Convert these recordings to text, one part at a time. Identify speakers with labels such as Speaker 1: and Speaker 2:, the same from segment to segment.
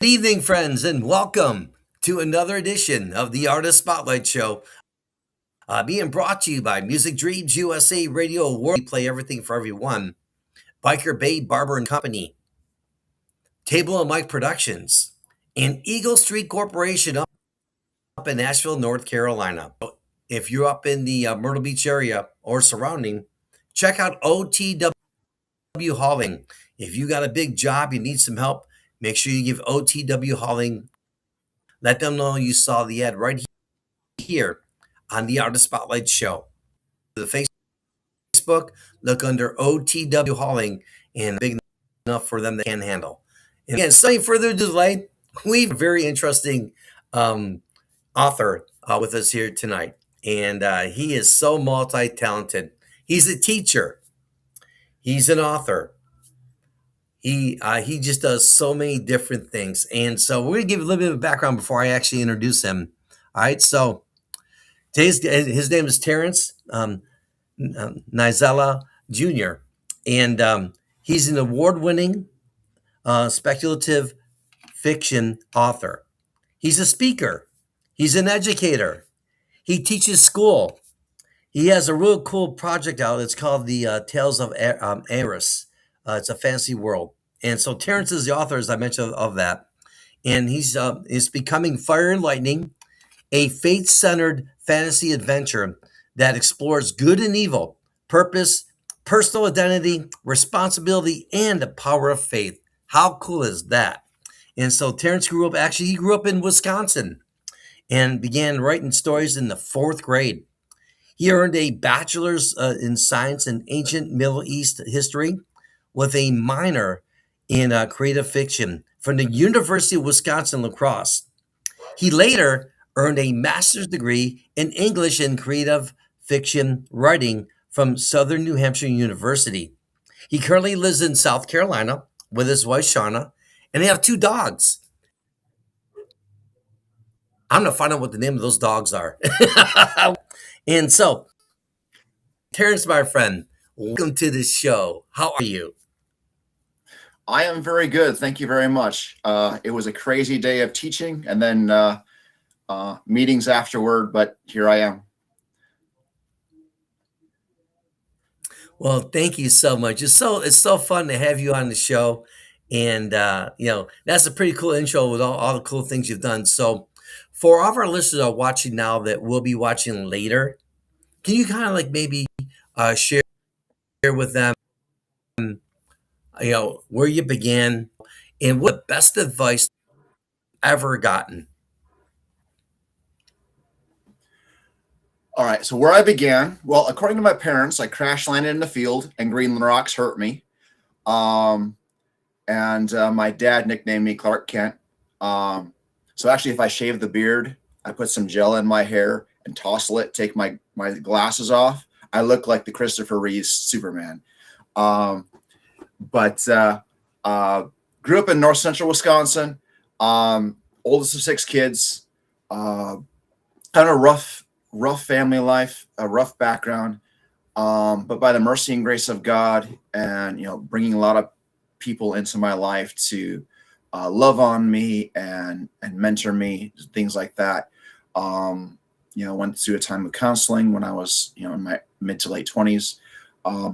Speaker 1: Good evening, friends, and welcome to another edition of the Artist Spotlight Show, being brought to you by Music Dreams USA Radio World. We play everything for everyone. Biker Bay Barber and Company, Table and Mike Productions, and Eagle Street Corporation up in Nashville, North Carolina. If you're up in the Myrtle Beach area or surrounding, check out OTW Hauling. If you got a big job, you need some help, make sure you give OTW Hauling. Let them know you saw the ad right here on the Artist Spotlight Show. The Facebook, look under OTW Hauling, and big enough for them they can handle. And again, so further delay, we have a very interesting author with us here tonight. And he is so multi-talented. He's a teacher. He's an author. He just does so many different things. And so we're gonna give a little bit of background before I actually introduce him. All right, so his name is Terrence Nizella Jr., and he's an award-winning speculative fiction author. He's a speaker. He's an educator. He teaches school. He has a real cool project out. It's called the Tales of Eris. It's a fantasy world. And so Terrence is the author, as I mentioned, of that. And he's becoming Fire and Lightning, a faith-centered fantasy adventure that explores good and evil, purpose, personal identity, responsibility, and the power of faith. How cool is that? And so Terrence he grew up in Wisconsin and began writing stories in the fourth grade. He earned a bachelor's in science and ancient Middle East history with a minor in creative fiction from the University of Wisconsin-La Crosse. He later earned a master's degree in English and creative fiction writing from Southern New Hampshire University. He currently lives in South Carolina with his wife, Shauna, and they have two dogs. I'm going to find out what the name of those dogs are. And so, Terrence, my friend, welcome to the show. How are you?
Speaker 2: I am very good. Thank you very much. It was a crazy day of teaching and then meetings afterward, but here I am.
Speaker 1: Well, thank you so much. It's so fun to have you on the show, and that's a pretty cool intro with all the cool things you've done. So, for all of our listeners that are watching now that will be watching later, can you kind of like maybe share with them, where you began and what best advice ever gotten?
Speaker 2: All right. So where I began, well, according to my parents, I crash landed in the field and green rocks hurt me. And my dad nicknamed me Clark Kent. So actually, if I shave the beard, I put some gel in my hair and tousle it, take my glasses off, I look like the Christopher Reeve Superman. But grew up in north central Wisconsin, oldest of six kids, kind of rough family life, a rough background. But by the mercy and grace of God, and bringing a lot of people into my life to love on me and mentor me, things like that. Went through a time of counseling when I was in my mid to late 20s,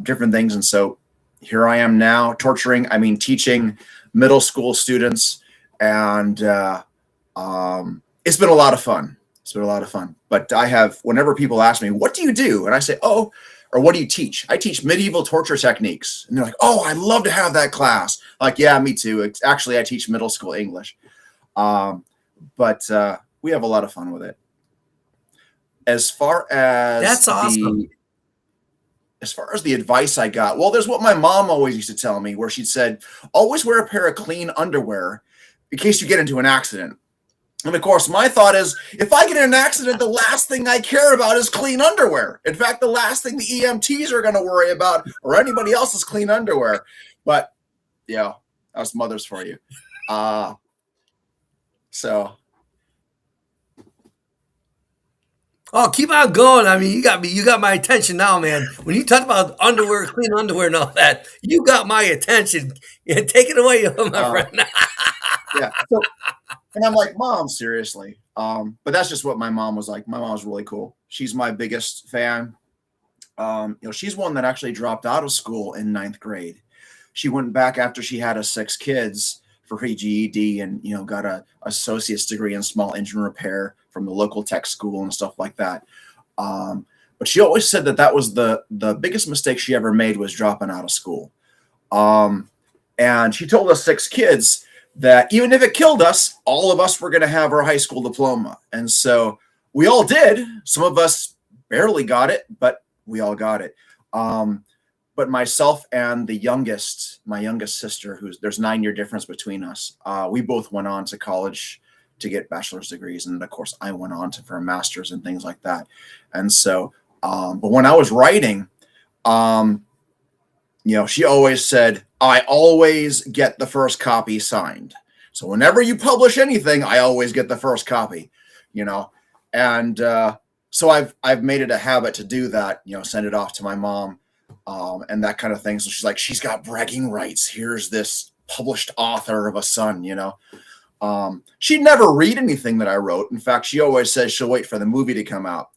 Speaker 2: different things, and so here I am now, teaching middle school students, and it's been a lot of fun. But whenever people ask me, what do you do? And I say, or what do you teach? I teach medieval torture techniques. And they're like, oh, I'd love to have that class. Like, yeah, me too. Actually, I teach middle school English. But we have a lot of fun with it. As far as
Speaker 1: That's awesome.
Speaker 2: As far as the advice I got, well, there's what my mom always used to tell me, where she'd said, always wear a pair of clean underwear in case you get into an accident. And of course, my thought is, if I get in an accident, the last thing I care about is clean underwear. In fact, the last thing the EMTs are going to worry about, or anybody else, is clean underwear. But, that's mothers for you. So.
Speaker 1: Oh, keep on going. I mean, you got my attention now, man. When you talk about underwear, clean underwear and all that, you got my attention. Yeah, take it away, my
Speaker 2: Uh,
Speaker 1: friend.
Speaker 2: yeah. So, and I'm like, Mom, seriously. But that's just what my mom was like. My mom's really cool. She's my biggest fan. She's one that actually dropped out of school in ninth grade. She went back after she had 6 kids for her GED and got a associate's degree in small engine repair from the local tech school and stuff like that. But she always said that was the biggest mistake she ever made was dropping out of school. And she told us 6 kids that even if it killed us, all of us were going to have our high school diploma. And so we all did. Some of us barely got it, but we all got it. But myself and my youngest sister, there's 9-year difference between us. We both went on to college to get bachelor's degrees. And of course I went on for a master's and things like that. And so, but when I was writing, she always said, I always get the first copy signed. So whenever you publish anything, I always get the first copy, and so I've made it a habit to do that, send it off to my mom, and that kind of thing. So she's like, she's got bragging rights. Here's this published author of a son, she'd never read anything that I wrote. In fact, she always says she'll wait for the movie to come out.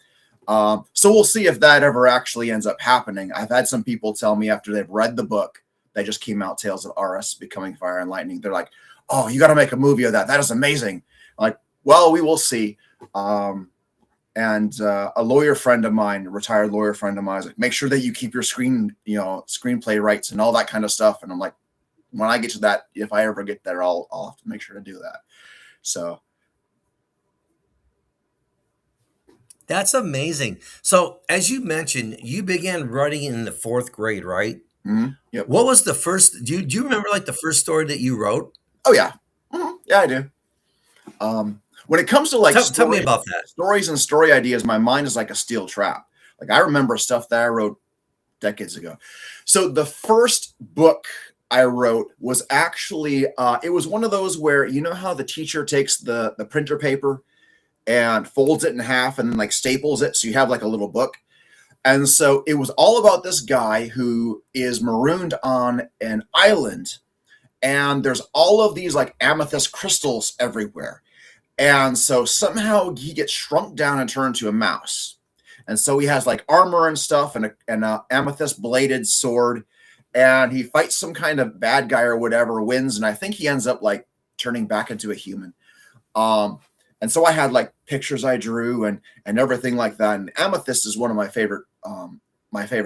Speaker 2: So we'll see if that ever actually ends up happening. I've had some people tell me after they've read the book that just came out, Tales of RS Becoming Fire and Lightning, they're like, oh, you got to make a movie of that. That is amazing. I'm like, well, we will see. And a lawyer friend of mine, a retired lawyer friend of mine, is like, make sure that you keep your screenplay rights and all that kind of stuff. And I'm like, when I get to that, if I ever get there, I'll have to make sure to do that. So.
Speaker 1: That's amazing. So, as you mentioned, you began writing in the 4th grade, right?
Speaker 2: Mm-hmm. Yep.
Speaker 1: What was the first? Do you remember like the first story that you wrote?
Speaker 2: Oh yeah, yeah, I do. When it comes to like
Speaker 1: tell me about that.
Speaker 2: Stories and story ideas, my mind is like a steel trap. Like I remember stuff that I wrote decades ago. So the first book I wrote was actually it was one of those where how the teacher takes the printer paper and folds it in half and then like staples it so you have like a little book. And so it was all about this guy who is marooned on an island, and there's all of these like amethyst crystals everywhere. And so somehow he gets shrunk down and turned to a mouse. And so he has like armor and stuff and an amethyst bladed sword, and he fights some kind of bad guy or whatever, wins, and I think he ends up like turning back into a human. And so I had like pictures I drew and everything like that. And amethyst is one of my favorite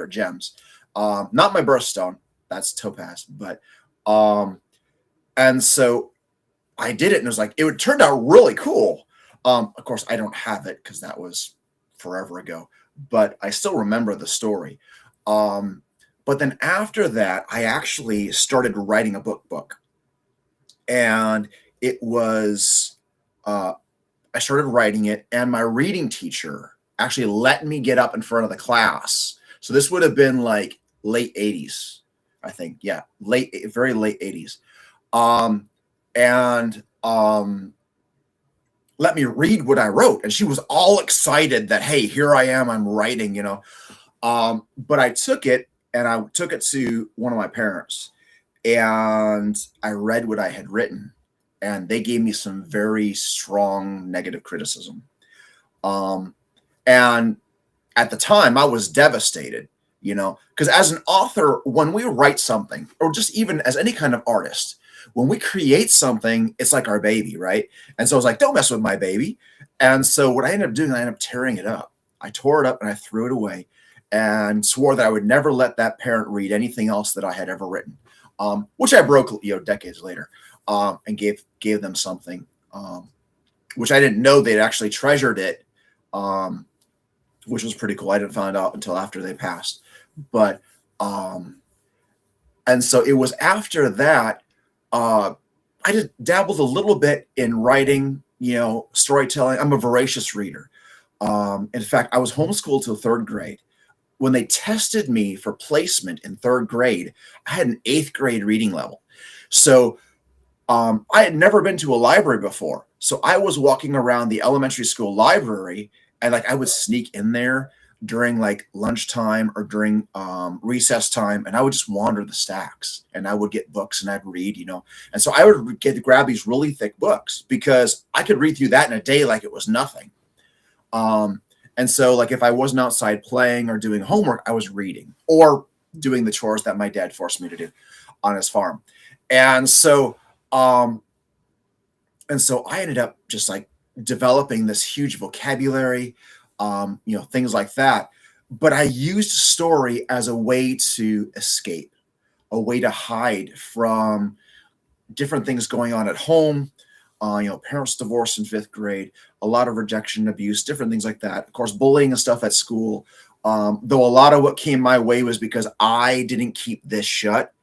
Speaker 2: gems. Not my birthstone, that's topaz, but and so I did it, and it was like it turned out really cool. Of course, I don't have it because that was forever ago, but I still remember the story. But then after that, I actually started writing a book, and it was. I started writing it, and my reading teacher actually let me get up in front of the class. So this would have been like late 80s, I think. Yeah, very late 80s. And let me read what I wrote. And she was all excited that, hey, here I am, I'm writing, But I took it, and I took it to one of my parents, and I read what I had written. And they gave me some very strong negative criticism. And at the time, I was devastated, because as an author, when we write something, or just even as any kind of artist, when we create something, it's like our baby, right? And so I was like, don't mess with my baby. And so what I ended up doing, I ended up tearing it up. I tore it up and I threw it away and swore that I would never let that parent read anything else that I had ever written, which I broke, decades later. And gave them something, which I didn't know they'd actually treasured it, which was pretty cool. I didn't find out until after they passed. But and so it was after that I just dabbled a little bit in writing, storytelling. I'm a voracious reader. In fact, I was homeschooled till 3rd grade. When they tested me for placement in 3rd grade, I had an 8th grade reading level. So I had never been to a library before. So I was walking around the elementary school library, And like I would sneak in there during like lunchtime or during recess time, and I would just wander the stacks, and I would get books and I'd read, And so I would get to grab these really thick books because I could read through that in a day like it was nothing. And so like if I wasn't outside playing or doing homework, I was reading or doing the chores that my dad forced me to do on his farm. And so um I ended up just like developing this huge vocabulary, things like that. But I used story as a way to escape, a way to hide from different things going on at home. Parents divorced in fifth grade, a lot of rejection, abuse, different things like that. Of course, bullying and stuff at school. Though a lot of what came my way was because I didn't keep this shut.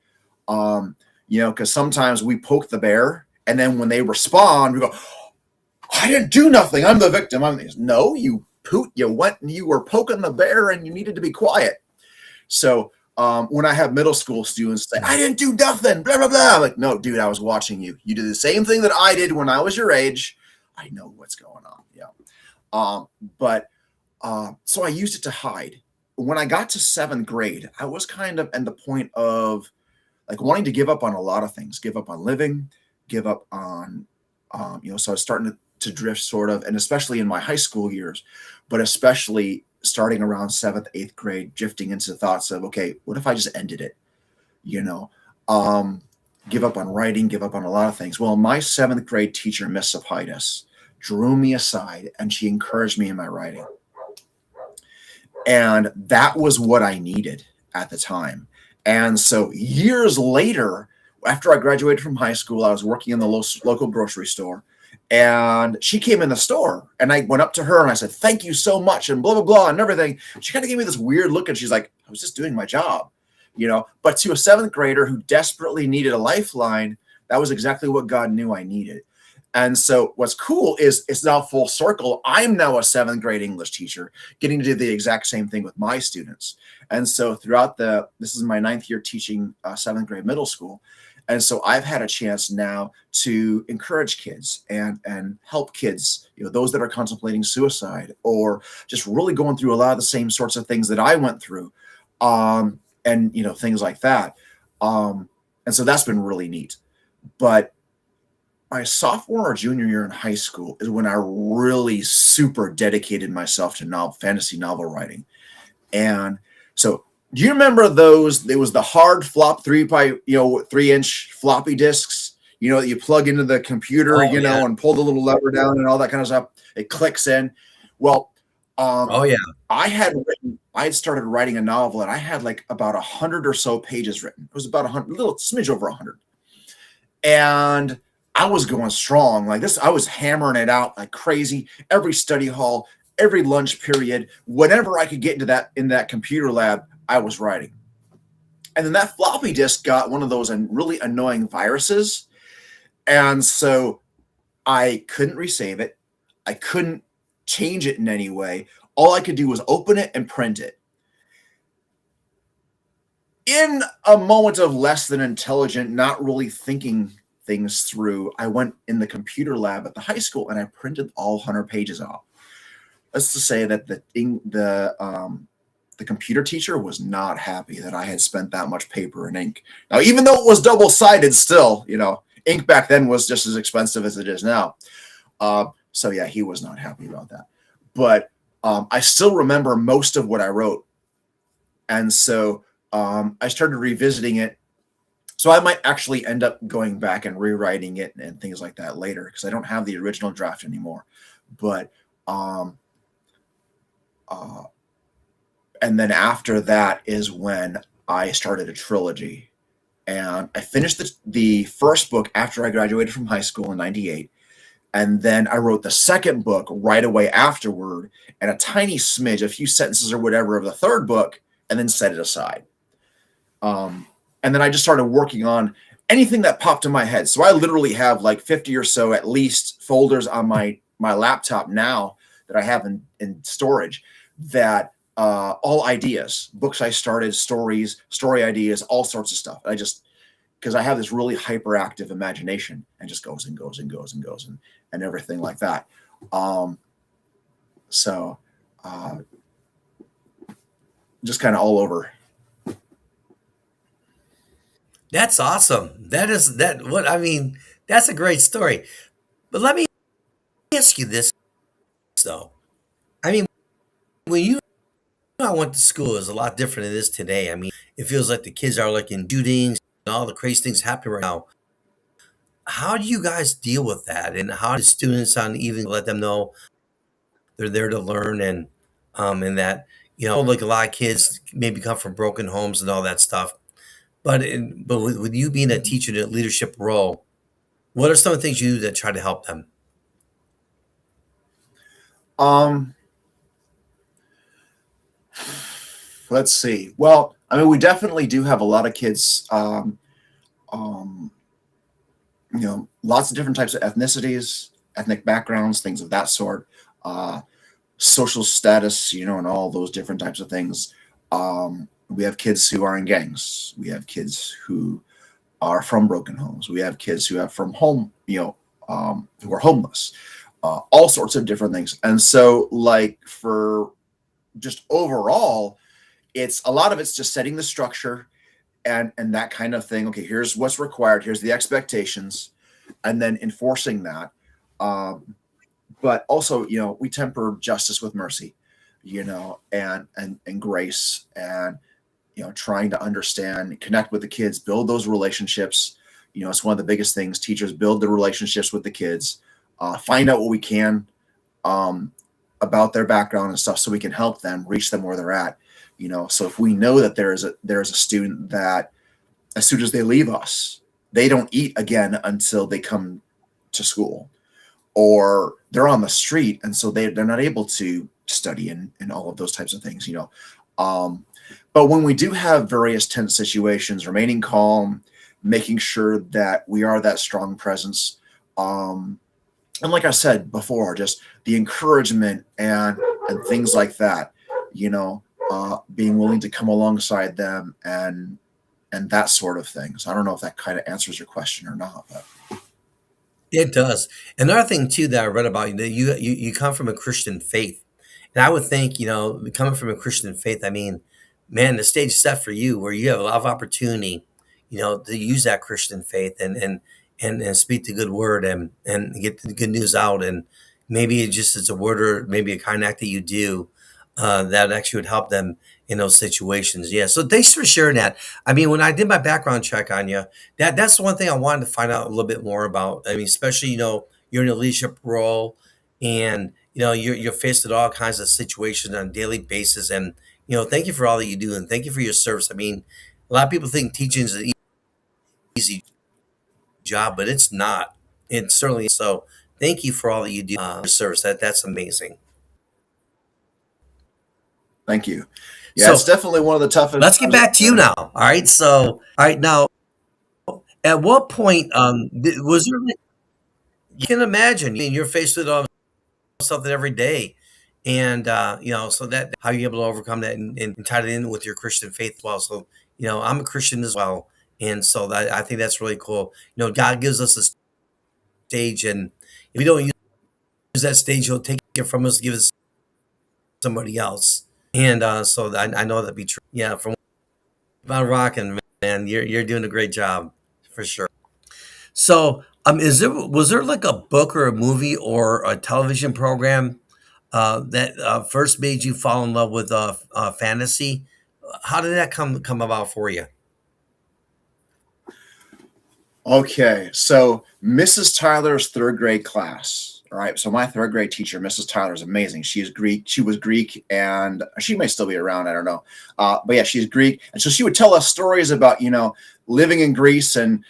Speaker 2: Because sometimes we poke the bear, and then when they respond, we go, I didn't do nothing. I'm the victim. No, you poot. You went and you were poking the bear, and you needed to be quiet. So when I have middle school students say, I didn't do nothing, blah, blah, blah. I'm like, no, dude, I was watching you. You did the same thing that I did when I was your age. I know what's going on. Yeah. So I used it to hide. When I got to seventh grade, I was kind of at the point of like wanting to give up on a lot of things, give up on living, give up on, so I was starting to drift sort of, and especially in my high school years, but especially starting around seventh, eighth grade, drifting into thoughts of, okay, what if I just ended it? Give up on writing, give up on a lot of things. Well, my seventh grade teacher, Miss Sapidus, drew me aside and she encouraged me in my writing. And that was what I needed at the time. And so years later, after I graduated from high school, I was working in the local grocery store. And she came in the store and I went up to her and I said, thank you so much and blah, blah, blah and everything. She kind of gave me this weird look and she's like, I was just doing my job, But to a seventh grader who desperately needed a lifeline, that was exactly what God knew I needed. And so what's cool is it's now full circle. I'm now a seventh grade English teacher getting to do the exact same thing with my students. And so this is my 9th year teaching seventh grade middle school. And so I've had a chance now to encourage kids and help kids, those that are contemplating suicide or just really going through a lot of the same sorts of things that I went through, and things like that. And so that's been really neat. But my sophomore or junior year in high school is when I really super dedicated myself to fantasy novel writing. And so do you remember those? It was the hard flop 3-inch floppy disks, that you plug into the computer, and pull the little lever down and all that kind of stuff. It clicks in. Well, I had started writing a novel and I had like about 100 or so pages written. It was about 100, a little smidge over 100. And I was going strong like this. I was hammering it out like crazy. Every study hall, every lunch period, whenever I could get into in that computer lab, I was writing. And then that floppy disk got one of those really annoying viruses. And so I couldn't resave it. I couldn't change it in any way. All I could do was open it and print it. In a moment of less than intelligent, not really thinking things through, I went in the computer lab at the high school and I printed all 100 pages off. Let's just say that the computer teacher was not happy that I had spent that much paper and ink. Now, even though it was double-sided still, ink back then was just as expensive as it is now. So yeah, he was not happy about that. But I still remember most of what I wrote. And so I started revisiting it. So I might actually end up going back and rewriting it and things like that later because I don't have the original draft anymore. But and then after that is when I started a trilogy. And I finished the first book after I graduated from high school in 98. And then I wrote the second book right away afterward and a tiny smidge, a few sentences or whatever of the third book, and then set it aside. And then I just started working on anything that popped in my head. So I literally have like 50 or so at least folders on my laptop now that I have in storage that all ideas, books I started, story ideas, all sorts of stuff. Because I have this really hyperactive imagination and just goes and goes and goes and goes and everything like that. So uh, just kind of all over.
Speaker 1: That's awesome. What I mean. That's a great story. But let me ask you this though. I mean, when you I went to school, is a lot different than it is today. I mean, it feels like the kids are like in shootings and all the crazy things happening right now. How do you guys deal with that? And how do students on even let them know they're there to learn and that like a lot of kids maybe come from broken homes and all that stuff. But with you being a teacher in a leadership role, what are some of the things you do that try to help them?
Speaker 2: Um, let's see. Well, I mean, we definitely do have a lot of kids. Um, Lots of different types of ethnicities, ethnic backgrounds, things of that sort. Uh, Social status, and all those different types of things. We have kids who are in gangs. We have kids who are from broken homes. We have kids who have from home, who are homeless. All sorts of different things. And so, like for just overall, it's a lot of it's just setting the structure and that kind of thing. Okay, here's what's required. Here's the expectations, and then enforcing that. But also, we temper justice with mercy, and grace, and trying to understand, connect with the kids, build those relationships. It's one of the biggest things. Teachers build the relationships with the kids, find out what we can um, about their background and stuff, so we can help them reach them where they're at. So if we know that there is a student that as soon as they leave us, they don't eat again until they come to school, or they're on the street, and so they're not able to study and all of those types of things. But when we do have various tense situations, remaining calm, making sure that we are that strong presence. And like I said before, just the encouragement and things like that, being willing to come alongside them and that sort of thing. So I don't know if that kind of answers your question or not, but
Speaker 1: It does. Another thing too that I read about you that you come from a Christian faith, and I would think coming from a Christian faith, I mean, man, the stage is set for you where you have a lot of opportunity, to use that Christian faith and speak the good word and get the good news out, and maybe it just is a word or maybe a kind act that you do that actually would help them in those situations. Yeah. So thanks for sharing that. I mean, when I did my background check on you, that's the one thing I wanted to find out a little bit more about. I mean, especially you're in a leadership role, and you're faced with all kinds of situations on a daily basis. And thank you for all that you do, and thank you for your service. I mean, a lot of people think teaching is an easy job, but it's not. It certainly is. So thank you for all that you do, your service. That's amazing.
Speaker 2: thank you. Yeah, it's
Speaker 1: So
Speaker 2: definitely one of the toughest
Speaker 1: let's get
Speaker 2: jobs out
Speaker 1: back to you
Speaker 2: there.
Speaker 1: now. All right. So, all right. Now, at what point was there? You can imagine. I mean, you're faced with something every day, and so that how you able to overcome that and tie it in with your Christian faith as well. So, I'm a Christian as well, and so I think that's really cool. God gives us a stage, and if we don't use that stage, He'll take it from us, give it to somebody else. And so I know that be true. Yeah, from Mount Rockin', man, you're doing a great job for sure. So, was there like a book or a movie or a television program that first made you fall in love with fantasy? How did that come about for you?
Speaker 2: Okay, so Mrs. Tyler's third grade class. All right, so my third grade teacher, Mrs. Tyler, is amazing. She's Greek. She was Greek, and she may still be around. I don't know, but yeah, she's Greek, and so she would tell us stories about living in Greece and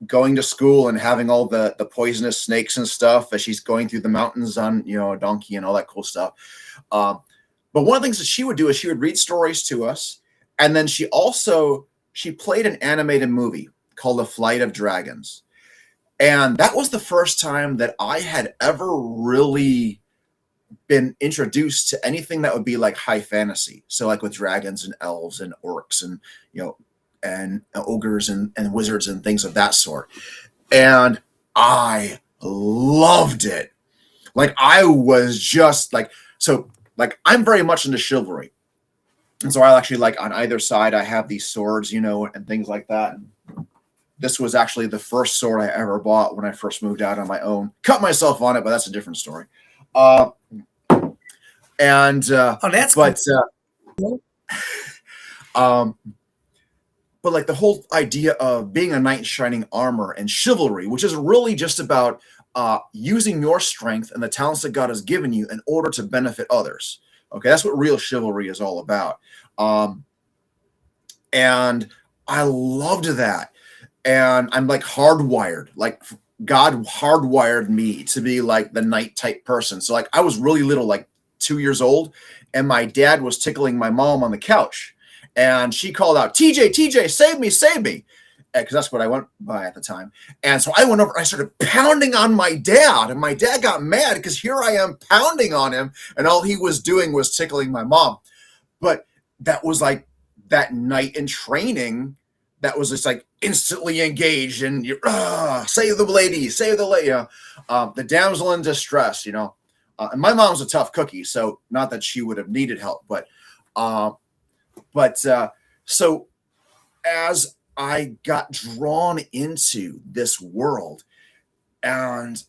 Speaker 2: going to school and having all the poisonous snakes and stuff as she's going through the mountains on a donkey and all that cool stuff. Um, but one of the things that she would do is she would read stories to us, and then she played an animated movie called The Flight of Dragons. And that was the first time that I had ever really been introduced to anything that would be like high fantasy. So like with dragons and elves and orcs and and ogres and wizards and things of that sort. And I loved it. Like I was just like, so like I'm very much into chivalry. And so I actually like on either side, I have these swords, you know, and things like that. And this was actually the first sword I ever bought when I first moved out on my own. Cut myself on it, but that's a different story. Uh, and
Speaker 1: Oh, that's
Speaker 2: but
Speaker 1: cool.
Speaker 2: um, but like the whole idea of being a knight in shining armor and chivalry, which is really just about using your strength and the talents that God has given you in order to benefit others. Okay, that's what real chivalry is all about. Um, and I loved that. And I'm like hardwired, like God hardwired me to be like the knight type person. So like I was really little, like 2 years old, and my dad was tickling my mom on the couch, and she called out, "TJ, TJ, save me, save me," because that's what I went by at the time. And so I went over, I started pounding on my dad, and my dad got mad because here I am pounding on him, and all he was doing was tickling my mom. But that was like that night in training that was just like instantly engaged, and you save the lady, save the lady, the damsel in distress, you know. And my mom's a tough cookie, so not that she would have needed help, uh, but so as I got drawn into this world and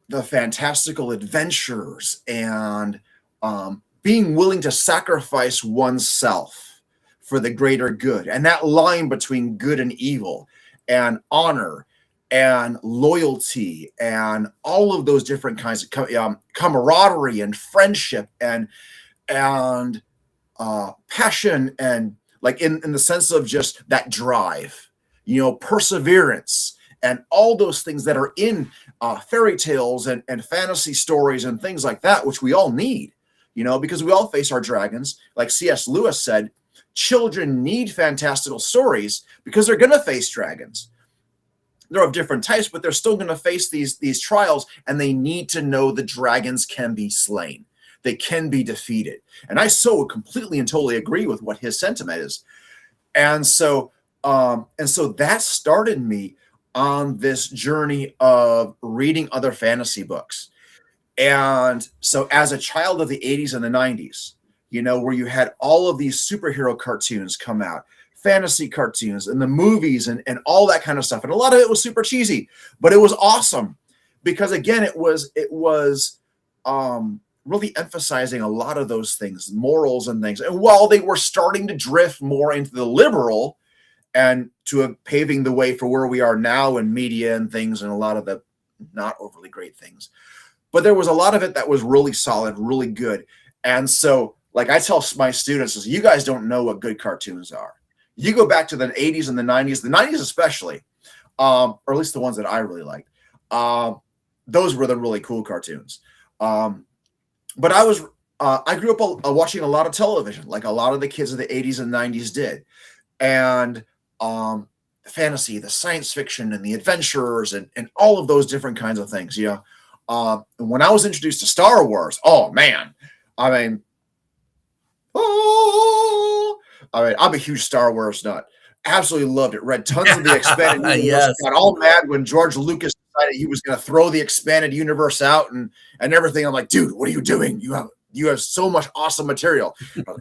Speaker 2: the fantastical adventures and being willing to sacrifice oneself for the greater good, and that line between good and evil and honor and loyalty and all of those different kinds of camaraderie and friendship and passion, and like in the sense of just that drive, you know, perseverance and all those things that are in fairy tales and fantasy stories and things like that, which we all need, you know, because we all face our dragons. Like C.S. Lewis said, children need fantastical stories because they're going to face dragons. They're of different types, but they're still going to face these trials, and they need to know the dragons can be slain. They can be defeated. And I so completely and totally agree with what his sentiment is. And so that started me on this journey of reading other fantasy books. And so as a child of the 80s and the 90s, you know, where you had all of these superhero cartoons come out, fantasy cartoons and the movies and all that kind of stuff. And a lot of it was super cheesy, but it was awesome because again, it was really emphasizing a lot of those things, morals and things. And while they were starting to drift more into the liberal and to paving the way for where we are now in media and things and a lot of the not overly great things, but there was a lot of it that was really solid, really good. And so like I tell my students is you guys don't know what good cartoons are. You go back to the 80s and the 90s especially, or at least the ones that I really liked. Those were the really cool cartoons. But I grew up watching a lot of television, like a lot of the kids of the 80s and 90s did. And the fantasy, the science fiction, and the adventurers, and all of those different kinds of things. You know, when I was introduced to Star Wars, oh man, I mean, I'm a huge Star Wars nut. Absolutely loved it. Read tons of the expanded universe.
Speaker 1: Yes.
Speaker 2: Got all mad when George Lucas decided he was going to throw the expanded universe out and everything. I'm like, dude, what are you doing? You have so much awesome material. But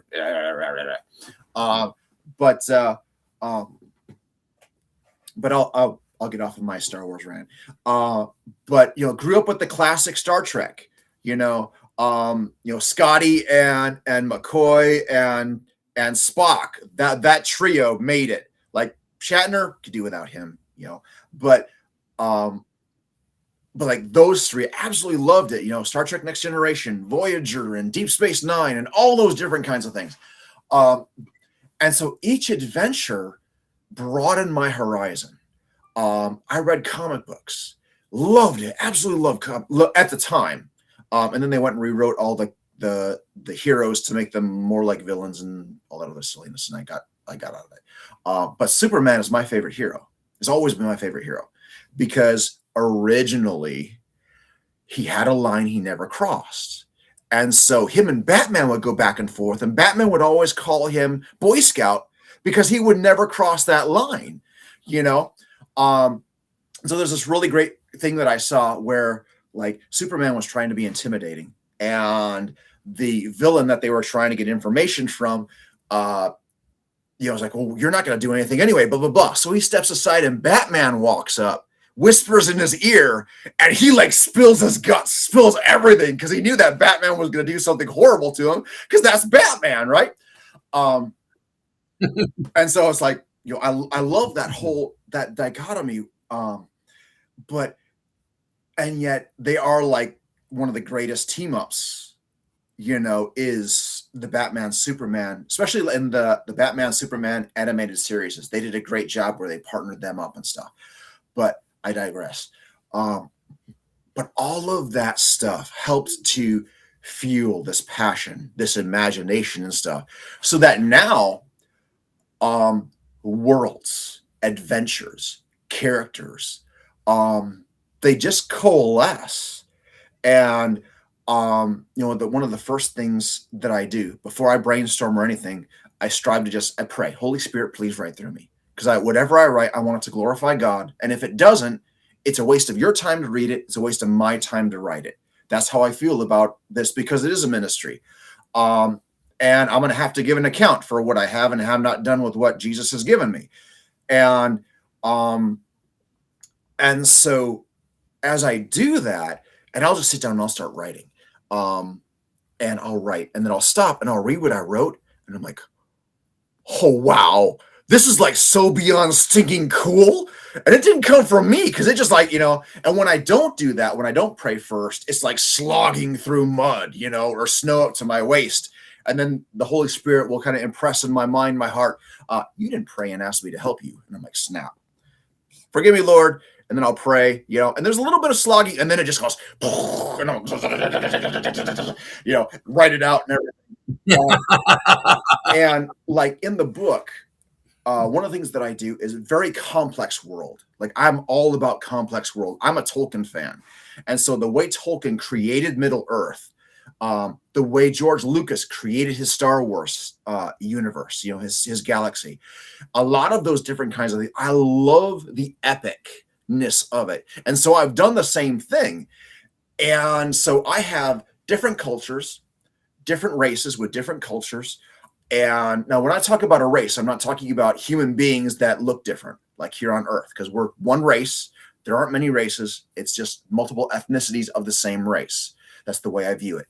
Speaker 2: I'll get off of my Star Wars rant. But you know, grew up with the classic Star Trek. You know, Scotty and McCoy and Spock. That trio made it. Like Shatner could do without him. You know, but like those three, absolutely loved it. You know, Star Trek Next Generation, Voyager, and Deep Space Nine, and all those different kinds of things. And so each adventure broadened my horizon. I read comic books, loved it, absolutely loved at the time. And then they went and rewrote all the heroes to make them more like villains and all that other silliness, and I got out of it. But Superman is my favorite hero. Has always been my favorite hero because originally he had a line he never crossed. And so him and Batman would go back and forth, and Batman would always call him Boy Scout because he would never cross that line, you know? So there's this really great thing that I saw where like Superman was trying to be intimidating, and the villain that they were trying to get information from, was like, well, you're not going to do anything anyway, blah, blah, blah. So he steps aside and Batman walks up, whispers in his ear, and he like spills his guts, spills everything because he knew that Batman was going to do something horrible to him because that's Batman, right? And so it's like, I love that dichotomy. And yet they are like one of the greatest team ups, is the Batman Superman, especially in the Batman Superman animated series. They did a great job where they partnered them up and stuff. But I digress. But all of that stuff helped to fuel this passion, this imagination and stuff, so that now worlds, adventures, characters, they just coalesce. And one of the first things that I do before I brainstorm or anything, I strive to I pray, Holy Spirit, please write through me. Because whatever I write, I want it to glorify God. And if it doesn't, it's a waste of your time to read it. It's a waste of my time to write it. That's how I feel about this, because it is a ministry. And I'm going to have to give an account for what I have and have not done with what Jesus has given me. And so as I do that, and I'll just sit down and I'll start writing. And I'll write, and then I'll stop and I'll read what I wrote. And I'm like, oh, wow, this is like so beyond stinking cool. And it didn't come from me, because it just like, and when I don't do that, when I don't pray first, it's like slogging through mud, or snow up to my waist. And then the Holy Spirit will kind of impress in my mind, my heart, you didn't pray and ask me to help you. And I'm like, snap. Forgive me, Lord. And then I'll pray, and there's a little bit of slogging, and then it just goes, and I'll, write it out and everything. And like in the book, one of the things that I do is a very complex world. Like I'm all about complex world. I'm a Tolkien fan. And so the way Tolkien created Middle Earth, the way George Lucas created his Star Wars universe, his galaxy, a lot of those different kinds of things. I love the epicness of it. And so I've done the same thing. And so I have different cultures, different races with different cultures. And now when I talk about a race, I'm not talking about human beings that look different, like here on Earth, because we're one race. There aren't many races. It's just multiple ethnicities of the same race. That's the way I view it.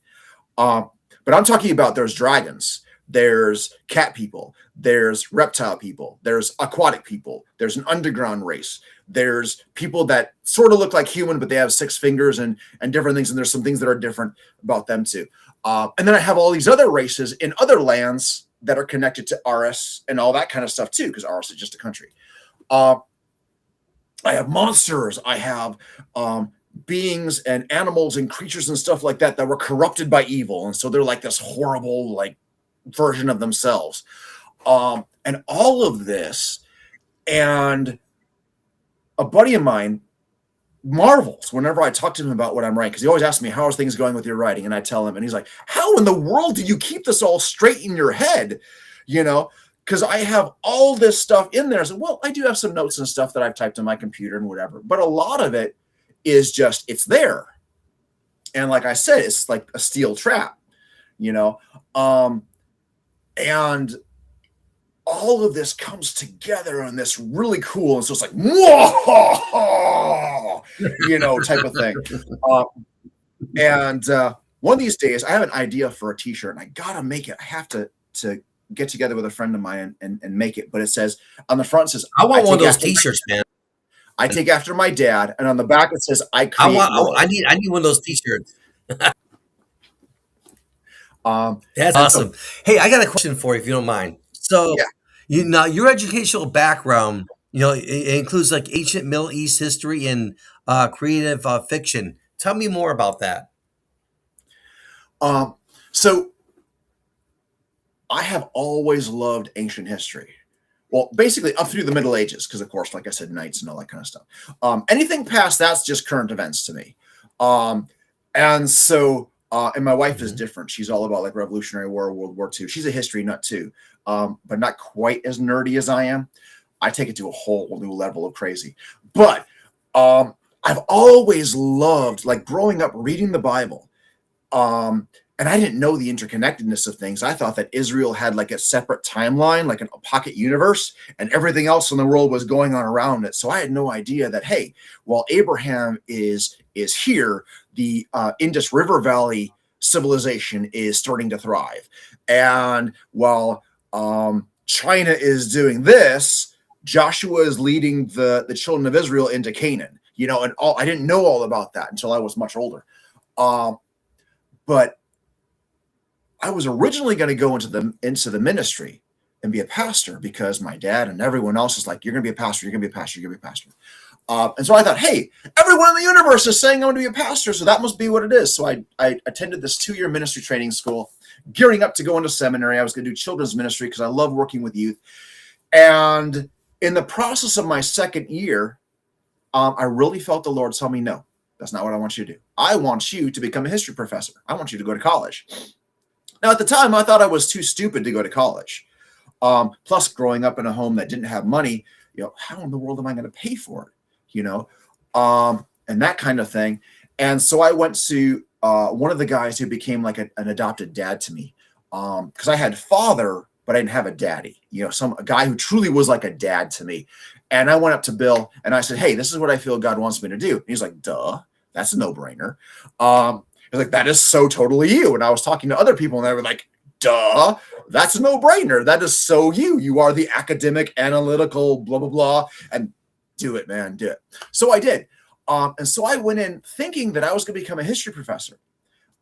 Speaker 2: But I'm talking about there's dragons, there's cat people, there's reptile people, there's aquatic people, there's an underground race, there's people that sort of look like human, but they have 6 fingers and different things. And there's some things that are different about them too. And then I have all these other races in other lands that are connected to Aris and all that kind of stuff too, because Aris is just a country. I have monsters. I have beings and animals and creatures and stuff like that were corrupted by evil. And so they're like this horrible, like, version of themselves. And all of this. And a buddy of mine marvels whenever I talk to him about what I'm writing, because he always asks me, how are things going with your writing? And I tell him, and he's like, how in the world do you keep this all straight in your head? Because I have all this stuff in there. So, well, I do have some notes and stuff that I've typed on my computer and whatever, but a lot of it is just, it's there. And like I said, it's like a steel trap, and all of this comes together on this really cool. And so it's like, whoa, type of thing. And one of these days I have an idea for a t-shirt and I got to make it. I have to get together with a friend of mine and make it. But it says on the front, it says,
Speaker 1: I want one of those t-shirts, man.
Speaker 2: I take after my dad. And on the back, it says, I
Speaker 1: need one of those t-shirts. That's awesome. Hey, I got a question for you, if you don't mind. So, yeah. Your educational background, it includes like ancient Middle East history and creative fiction. Tell me more about that.
Speaker 2: So I have always loved ancient history. Well, basically up through the Middle Ages, because of course, like I said, knights and all that kind of stuff. Anything past that's just current events to me. And so, and my wife is different. She's all about like Revolutionary War, World War II. She's a history nut too, but not quite as nerdy as I am. I take it to a whole new level of crazy. But I've always loved, like growing up, reading the Bible. And I didn't know the interconnectedness of things. I thought that Israel had like a separate timeline, like a pocket universe, and everything else in the world was going on around it. So I had no idea that, hey, while Abraham is here, the Indus River Valley civilization is starting to thrive. And while China is doing this, Joshua is leading the children of Israel into Canaan. And I didn't know all about that until I was much older. But I was originally going to go into the ministry and be a pastor because my dad and everyone else is like, you're going to be a pastor, you're going to be a pastor, you're going to be a pastor. And so I thought, hey, everyone in the universe is saying I'm going to be a pastor, so that must be what it is. So I attended this 2-year ministry training school, gearing up to go into seminary. I was going to do children's ministry because I love working with youth. And in the process of my second year, I really felt the Lord tell me, no, that's not what I want you to do. I want you to become a history professor. I want you to go to college. Now, at the time, I thought I was too stupid to go to college. Plus, growing up in a home that didn't have money, how in the world am I going to pay for it? And that kind of thing. And so I went to one of the guys who became like an adopted dad to me, because I had father, but I didn't have a daddy. A guy who truly was like a dad to me. And I went up to Bill and I said, hey, this is what I feel God wants me to do. And he's like, duh, that's a no-brainer. I was like, that is so totally you. And I was talking to other people and they were like, duh, that's a no-brainer. That is so you. You are the academic, analytical, blah, blah, blah. And do it, man, do it. So I did. And so I went in thinking that I was going to become a history professor.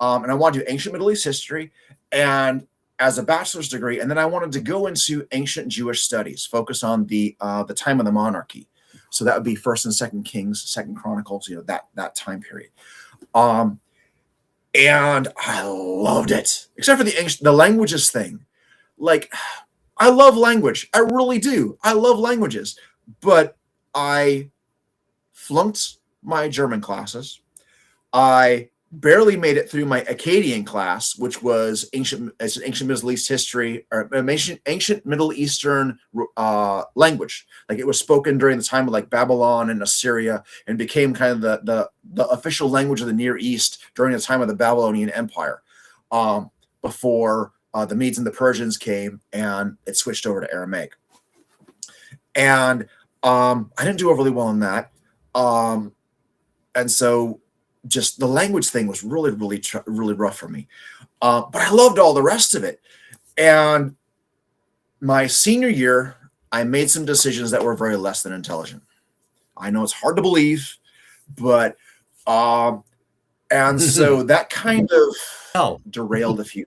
Speaker 2: And I wanted to do ancient Middle East history and as a bachelor's degree. And then I wanted to go into ancient Jewish studies, focus on the time of the monarchy. So that would be 1st and 2nd Kings, 2nd Chronicles, that time period. And I loved it, except for the languages thing. Like, I love language. I really do. I love languages. But I flunked my German classes. I barely made it through my Akkadian class, which was ancient Middle East history, or ancient Middle Eastern language. Like, it was spoken during the time of like Babylon and Assyria, and became kind of the official language of the Near East during the time of the Babylonian Empire, before the Medes and the Persians came and it switched over to Aramaic. And I didn't do overly well in that, and so just the language thing was really, really, really rough for me. But I loved all the rest of it. And my senior year, I made some decisions that were very less than intelligent. I know it's hard to believe, but and so that kind of derailed a few.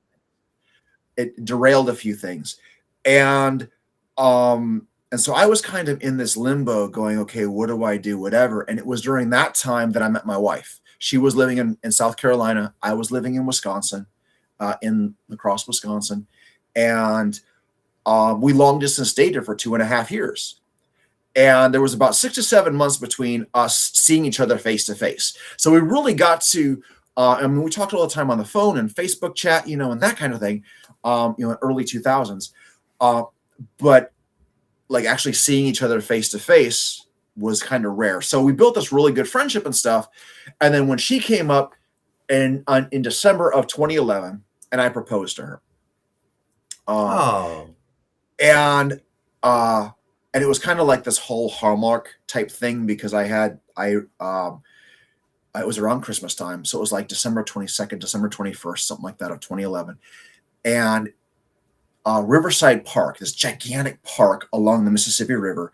Speaker 2: It derailed a few things, and so I was kind of in this limbo, going, okay, what do I do? Whatever. And it was during that time that I met my wife. She was living in South Carolina. I was living in Wisconsin, in La Crosse, Wisconsin. And we long distance dated for 2.5 years. And there was about 6 to 7 months between us seeing each other face to face. So we really got to, we talked all the time on the phone and Facebook chat, and that kind of thing, in early 2000s. But like actually seeing each other face to face was kind of rare. So we built this really good friendship and stuff. And then when she came up in December of 2011, and I proposed to her. And it was kind of like this whole Hallmark type thing, because it was around Christmas time. So it was like December 22nd, December 21st, something like that, of 2011. And Riverside Park, this gigantic park along the Mississippi River,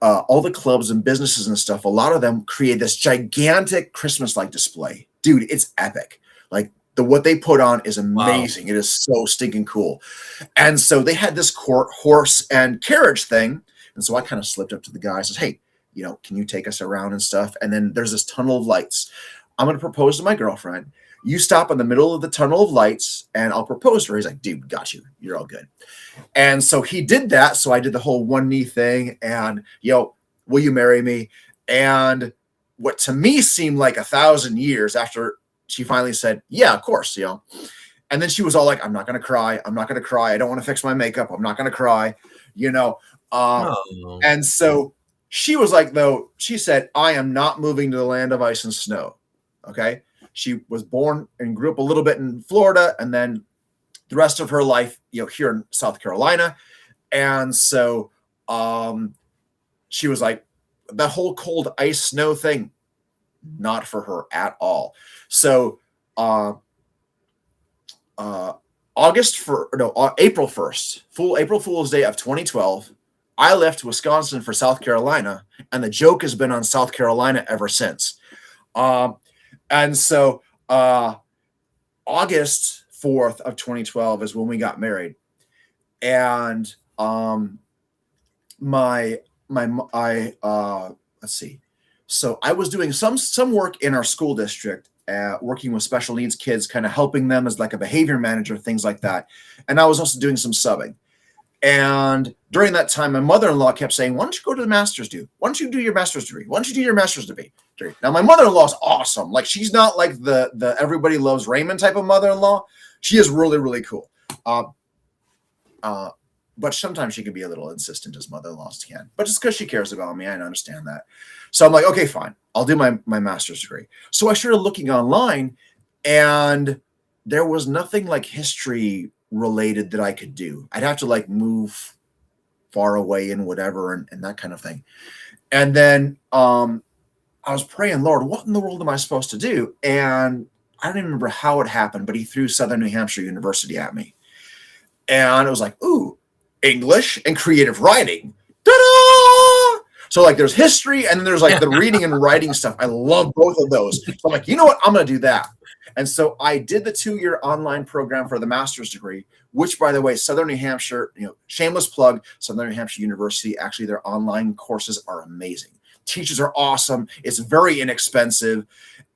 Speaker 2: all the clubs and businesses and stuff, a lot of them create this gigantic Christmas-like display. Dude, it's epic. Like, what they put on is amazing. Wow. It is so stinking cool. And so they had this horse and carriage thing. And so I kind of slipped up to the guy and says, hey, can you take us around and stuff? And then there's this tunnel of lights. I'm going to propose to my girlfriend. You stop in the middle of the tunnel of lights and I'll propose to her. He's like, dude, got you. You're all good. And so he did that. So I did the whole one knee thing and, will you marry me? And what to me seemed like 1,000 years after she finally said, yeah, of course, And then she was all like, I'm not going to cry. I'm not going to cry. I don't want to fix my makeup. I'm not going to cry, And so she was like, though, she said, I am not moving to the land of ice and snow. Okay. She was born and grew up a little bit in Florida, and then the rest of her life, here in South Carolina. And so she was like, that whole cold ice snow thing, not for her at all. So April 1st, April Fool's Day of 2012, I left Wisconsin for South Carolina, and the joke has been on South Carolina ever since. And so August 4th of 2012 is when we got married. And let's see. So I was doing some work in our school district, working with special needs kids, kind of helping them as like a behavior manager, things like that. And I was also doing some subbing. And during that time, my mother-in-law kept saying, why don't you go to the master's do? Why don't you do your master's degree? Why don't you do your master's degree? Now, my mother-in-law is awesome. Like, she's not like the everybody loves Raymond type of mother-in-law. She is really, really cool. But sometimes she can be a little insistent, as mother-in-laws can. But just because she cares about me, I understand that. So I'm like, okay, fine. I'll do my master's degree. So I started looking online, and there was nothing like history related that I could do. I'd have to like move far away and whatever and that kind of thing. And then I was praying, Lord, what in the world am I supposed to do? And I don't even remember how it happened, but he threw Southern New Hampshire University at me. And it was like, ooh, English and creative writing. Ta-da! So like there's history, and then there's like the reading and writing stuff. I love both of those. So I'm like, you know what? I'm going to do that. And so I did the 2-year online program for the master's degree, which, by the way, Southern New Hampshire, shameless plug, Southern New Hampshire University, actually their online courses are amazing. Teachers are awesome. It's very inexpensive,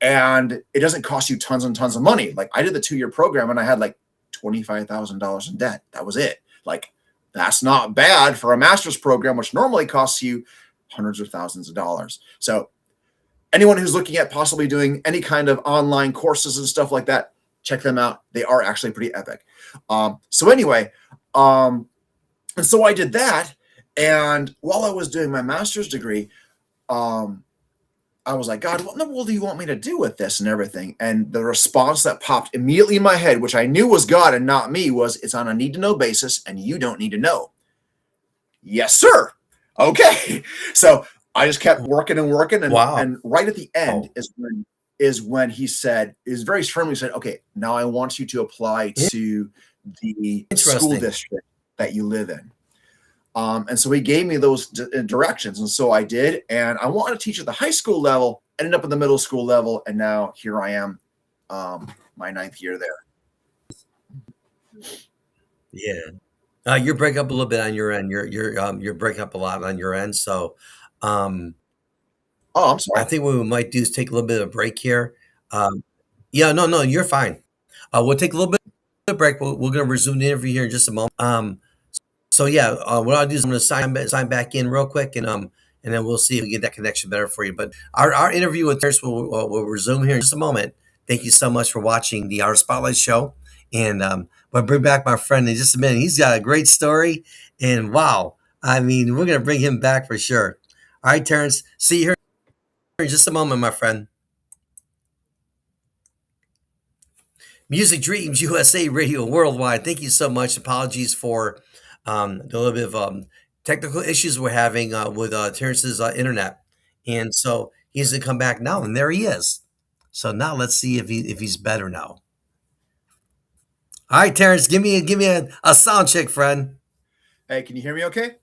Speaker 2: and it doesn't cost you tons and tons of money. Like, I did the 2-year program, and I had like $25,000 in debt. That was it. Like, that's not bad for a master's program, which normally costs you hundreds of thousands of dollars. So anyone who's looking at possibly doing any kind of online courses and stuff like that, check them out. They are actually pretty epic. So anyway, and so I did that. And while I was doing my master's degree, I was like, God, what in the world do you want me to do with this and everything? And the response that popped immediately in my head, which I knew was God and not me, was, it's on a need-to-know basis, and you don't need to know. Yes, sir. Okay. So I just kept working and working. And,
Speaker 1: Wow.
Speaker 2: and right at the end is when he said, is very firmly said, okay, now I want you to apply to the school district that you live in. And so he gave me those directions. And so I did. And I wanted to teach at the high school level, ended up at the middle school level. And now here I am, my 9th year there.
Speaker 1: Yeah. You're breaking up a little bit on your end. You're breaking up a lot on your end. So,
Speaker 2: oh, I'm sorry.
Speaker 1: I think what we might do is take a little bit of a break here. Yeah, no, you're fine. We'll take a little bit of a break. We're going to resume the interview here in just a moment. So yeah, what I'll do is I'm going to sign back in real quick, and then we'll see if we get that connection better for you. But our interview with Terrence will resume here in just a moment. Thank you so much for watching the Art Spotlight Show, and we'll bring back my friend in just a minute. He's got a great story, and wow, I mean, we're going to bring him back for sure. All right, Terrence, see you here in just a moment, my friend. Music Dreams USA Radio Worldwide. Thank you so much. Apologies for the little bit of technical issues we're having with Terrence's internet, and so he's gonna come back now, and there he is. So now let's see if he's better now. All right, Terrence, give me a sound check, friend.
Speaker 2: Hey, can you hear me? Okay.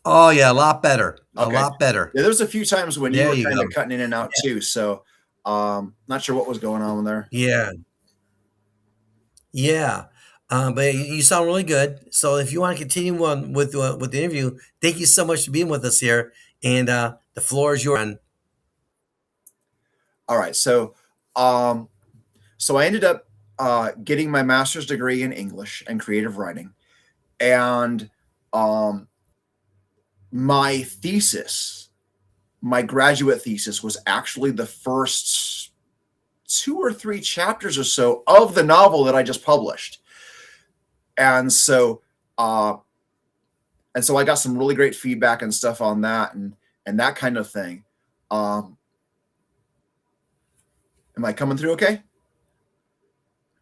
Speaker 1: Oh yeah, a lot better.
Speaker 2: Okay.
Speaker 1: A lot better.
Speaker 2: Yeah, there was a few times when you were kind of cutting in and out too. So not sure what was going on there.
Speaker 1: Yeah. But you sound really good. So if you want to continue on with the interview, thank you so much for being with us here. And the floor is yours.
Speaker 2: All right. So I ended up getting my master's degree in English and creative writing. And my thesis, my graduate thesis, was actually the first 2 or 3 chapters or so of the novel that I just published. And so I got some really great feedback and stuff on that and that kind of thing. Am I coming through okay?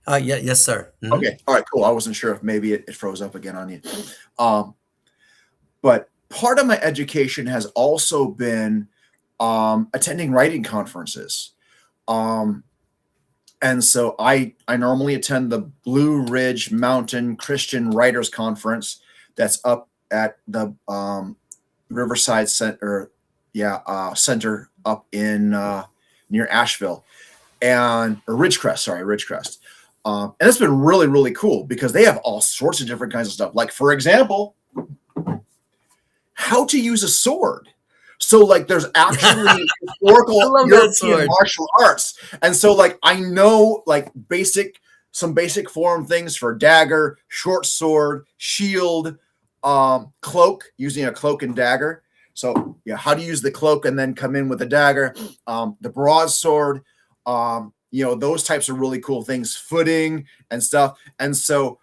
Speaker 1: Yeah, yes, sir.
Speaker 2: Okay. All right, cool. I wasn't sure if maybe it froze up again on you. Um, but part of my education has also been attending writing conferences. Um, and so I normally attend the Blue Ridge Mountain Christian Writers Conference that's up at the Riverside Center, center up in near Asheville, and or Ridgecrest, sorry, Ridgecrest. And it's been really, really cool because they have all sorts of different kinds of stuff. Like, for example, how to use a sword. So, like, there's actually
Speaker 1: I
Speaker 2: historical
Speaker 1: love that
Speaker 2: European
Speaker 1: sword.
Speaker 2: martial arts. And so, like, I know, like, some basic form things for dagger, short sword, shield, cloak, using a cloak and dagger. So, yeah, how to use the cloak and then come in with a dagger, the broadsword, those types of really cool things, footing and stuff. And so,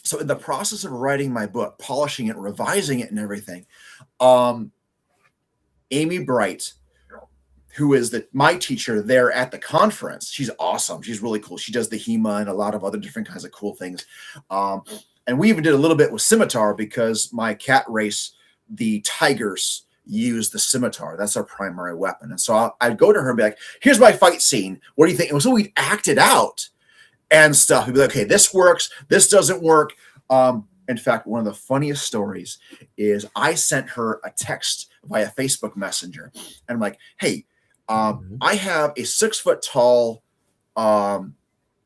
Speaker 2: so in the process of writing my book, polishing it, revising it, and everything, Amy Bright, who is my teacher there at the conference, she's awesome. She's really cool. She does the HEMA and a lot of other different kinds of cool things. And we even did a little bit with scimitar because my cat race, the tigers, use the scimitar. That's our primary weapon. And so I'd go to her and be like, here's my fight scene. What do you think? And so we'd act it out and stuff. We'd be like, okay, this works. This doesn't work. In fact, one of the funniest stories is I sent her a text via Facebook Messenger. And I'm like, hey, I have a 6 foot tall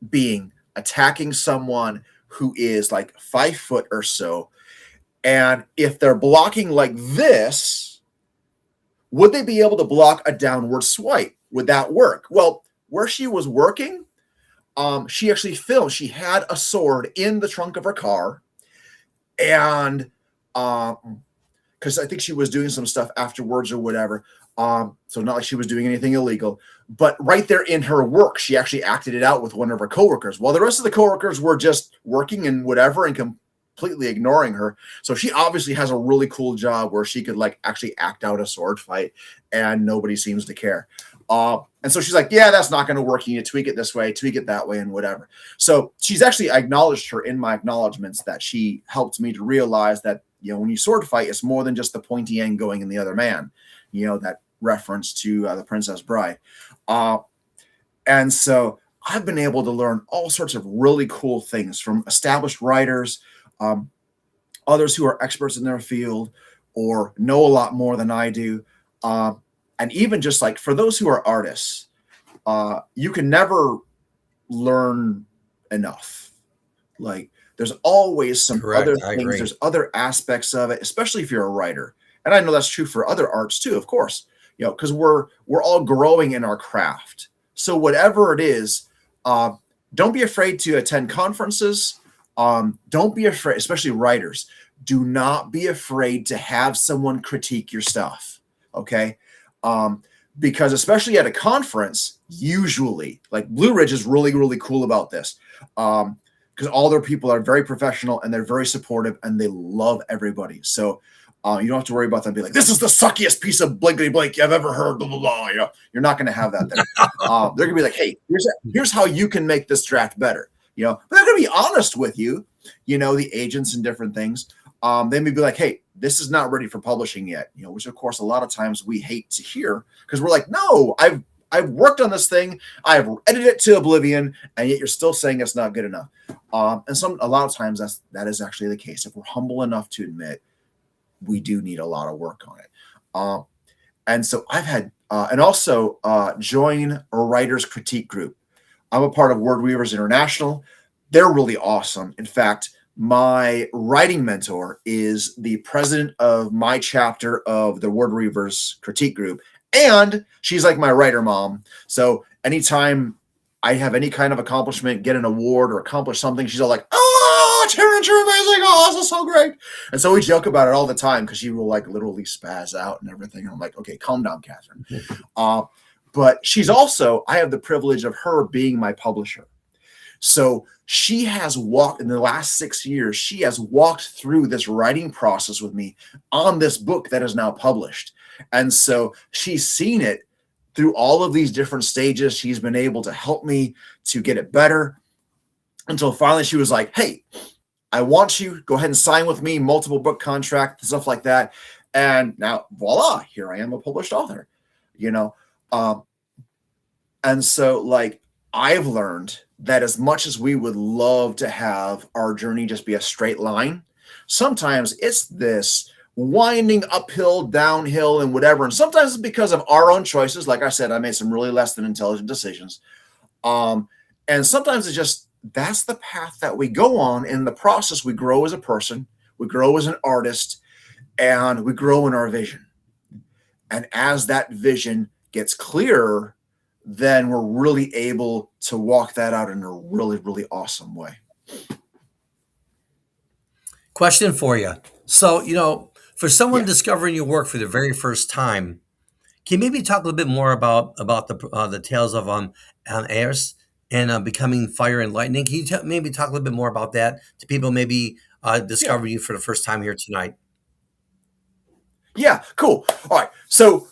Speaker 2: being attacking someone who is like 5 foot or so. And if they're blocking like this, would they be able to block a downward swipe? Would that work? Well, where she was working, she actually filmed. She had a sword in the trunk of her car. And because I think she was doing some stuff afterwards or whatever. So not like she was doing anything illegal, but right there in her work, she actually acted it out with one of her coworkers, while the rest of the coworkers were just working and whatever and completely ignoring her. So she obviously has a really cool job where she could like actually act out a sword fight and nobody seems to care. And so she's like, yeah, that's not going to work. You need to tweak it this way, tweak it that way, and whatever. So she's actually acknowledged her in my acknowledgments that she helped me to realize that, when you sword fight, it's more than just the pointy end going in the other man, that reference to the Princess Bride. And so I've been able to learn all sorts of really cool things from established writers, others who are experts in their field or know a lot more than I do. And even just like for those who are artists, you can never learn enough. Like there's always some other things. There's other aspects of it, especially if you're a writer. And I know that's true for other arts too, of course, because we're all growing in our craft. So whatever it is, don't be afraid to attend conferences. Don't be afraid, especially writers. Do not be afraid to have someone critique your stuff. Okay. Because especially at a conference, usually like Blue Ridge is really, really cool about this. Because all their people are very professional and they're very supportive and they love everybody. So you don't have to worry about them being like, this is the suckiest piece of blankety blank I've ever heard, blah, blah, blah. You're not going to have that there. They're going to be like, hey, here's how you can make this draft better. But they're going to be honest with you, the agents and different things. They may be like, hey, this is not ready for publishing yet, which of course a lot of times we hate to hear because we're like, no, I've worked on this thing. I've edited it to oblivion, and yet you're still saying it's not good enough. And a lot of times that is actually the case. If we're humble enough to admit we do need a lot of work on it. And so I've had, and also join a writer's critique group. I'm a part of Word Weavers International. They're really awesome. In fact, my writing mentor is the president of my chapter of the Word Weavers critique group. And she's like my writer mom. So anytime I have any kind of accomplishment, get an award or accomplish something, she's all like, oh, Terrence, you're amazing. Oh, this is so great. And so we joke about it all the time because she will like literally spaz out and everything. And I'm like, okay, calm down, Catherine. But she's also, I have the privilege of her being my publisher. So she has walked in the last 6 years, she has walked through this writing process with me on this book that is now published. And so she's seen it through all of these different stages, she's been able to help me to get it better until finally she was like, hey, I want you, go ahead and sign with me, multiple book contract, stuff like that. And now, voila, here I am, a published author, you know? Um, and so, like, I've learned that as much as we would love to have our journey just be a straight line, sometimes it's this winding uphill, downhill, and whatever. And sometimes it's because of our own choices. Like I said, I made some really less than intelligent decisions. And sometimes it's just that's the path that we go on. In the process, we grow as a person, we grow as an artist, and we grow in our vision. And as that vision gets clearer, then we're really able to walk that out in a really, really awesome way.
Speaker 1: Question for you. So, for someone
Speaker 2: Yeah.
Speaker 1: discovering your work for the very first time, can you maybe talk a little bit more about the tales of Eris and becoming fire and lightning? Can you maybe talk a little bit more about that to people maybe
Speaker 2: Yeah.
Speaker 1: discovering you for the first time here tonight?
Speaker 2: Yeah, cool. All right. So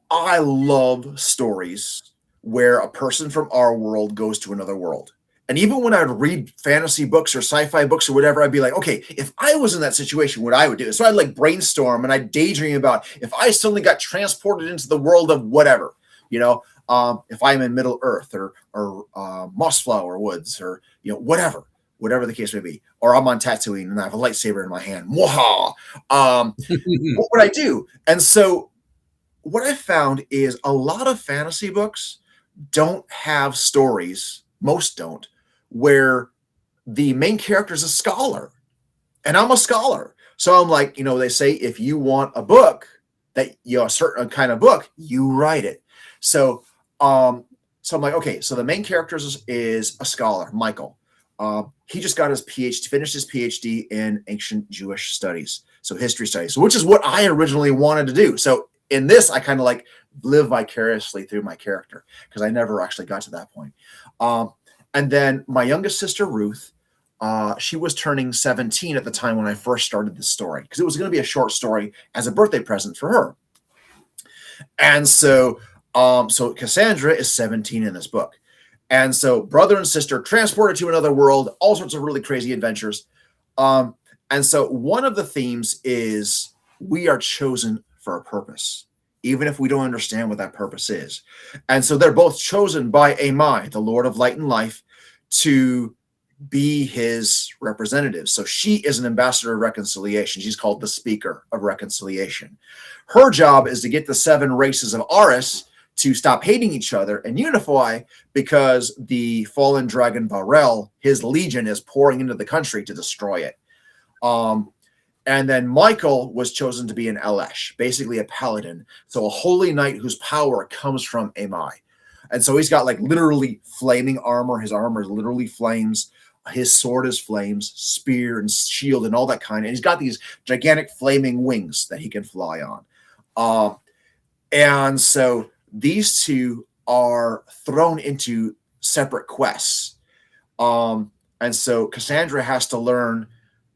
Speaker 2: I love stories where a person from our world goes to another world. And even when I would read fantasy books or sci-fi books or whatever, I'd be like, okay, if I was in that situation, what I would do. So I'd like brainstorm and I'd daydream about if I suddenly got transported into the world of whatever, if I'm in Middle Earth or Mossflower Woods or whatever the case may be, or I'm on Tatooine and I have a lightsaber in my hand. Mwaha! What would I do? And so what I found is a lot of fantasy books don't have stories, most don't, where the main character is a scholar. And I'm a scholar. So I'm like, they say if you want a book that a certain kind of book, you write it. So so I'm like, okay, so the main character is a scholar, Michael. He just got his PhD, finished his PhD in ancient Jewish studies, so history studies, which is what I originally wanted to do. So in this, I kind of like live vicariously through my character because I never actually got to that point. And then my youngest sister, Ruth, she was turning 17 at the time when I first started this story because it was going to be a short story as a birthday present for her. And so Cassandra is 17 in this book. And so brother and sister transported to another world, all sorts of really crazy adventures. And so one of the themes is we are chosen for a purpose, even if we don't understand what that purpose is. And so they're both chosen by Amai, the Lord of Light and Life, to be his representative. So she is an ambassador of reconciliation. She's called the Speaker of Reconciliation. Her job is to get the 7 races of Aris to stop hating each other and unify because the fallen dragon Varel, his legion, is pouring into the country to destroy it. And then Michael was chosen to be an Elesh, basically a paladin. So a holy knight whose power comes from Amai. And so he's got like literally flaming armor. His armor is literally flames. His sword is flames, spear and shield and all that kind. And he's got these gigantic flaming wings that he can fly on. And so these two are thrown into separate quests. And so Cassandra has to learn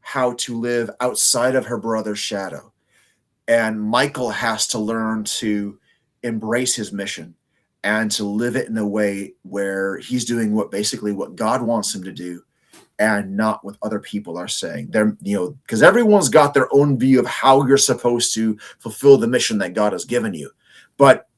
Speaker 2: how to live outside of her brother's shadow. And Michael has to learn to embrace his mission and to live it in a way where he's doing what God wants him to do and not what other people are saying. They're, because everyone's got their own view of how you're supposed to fulfill the mission that God has given you. But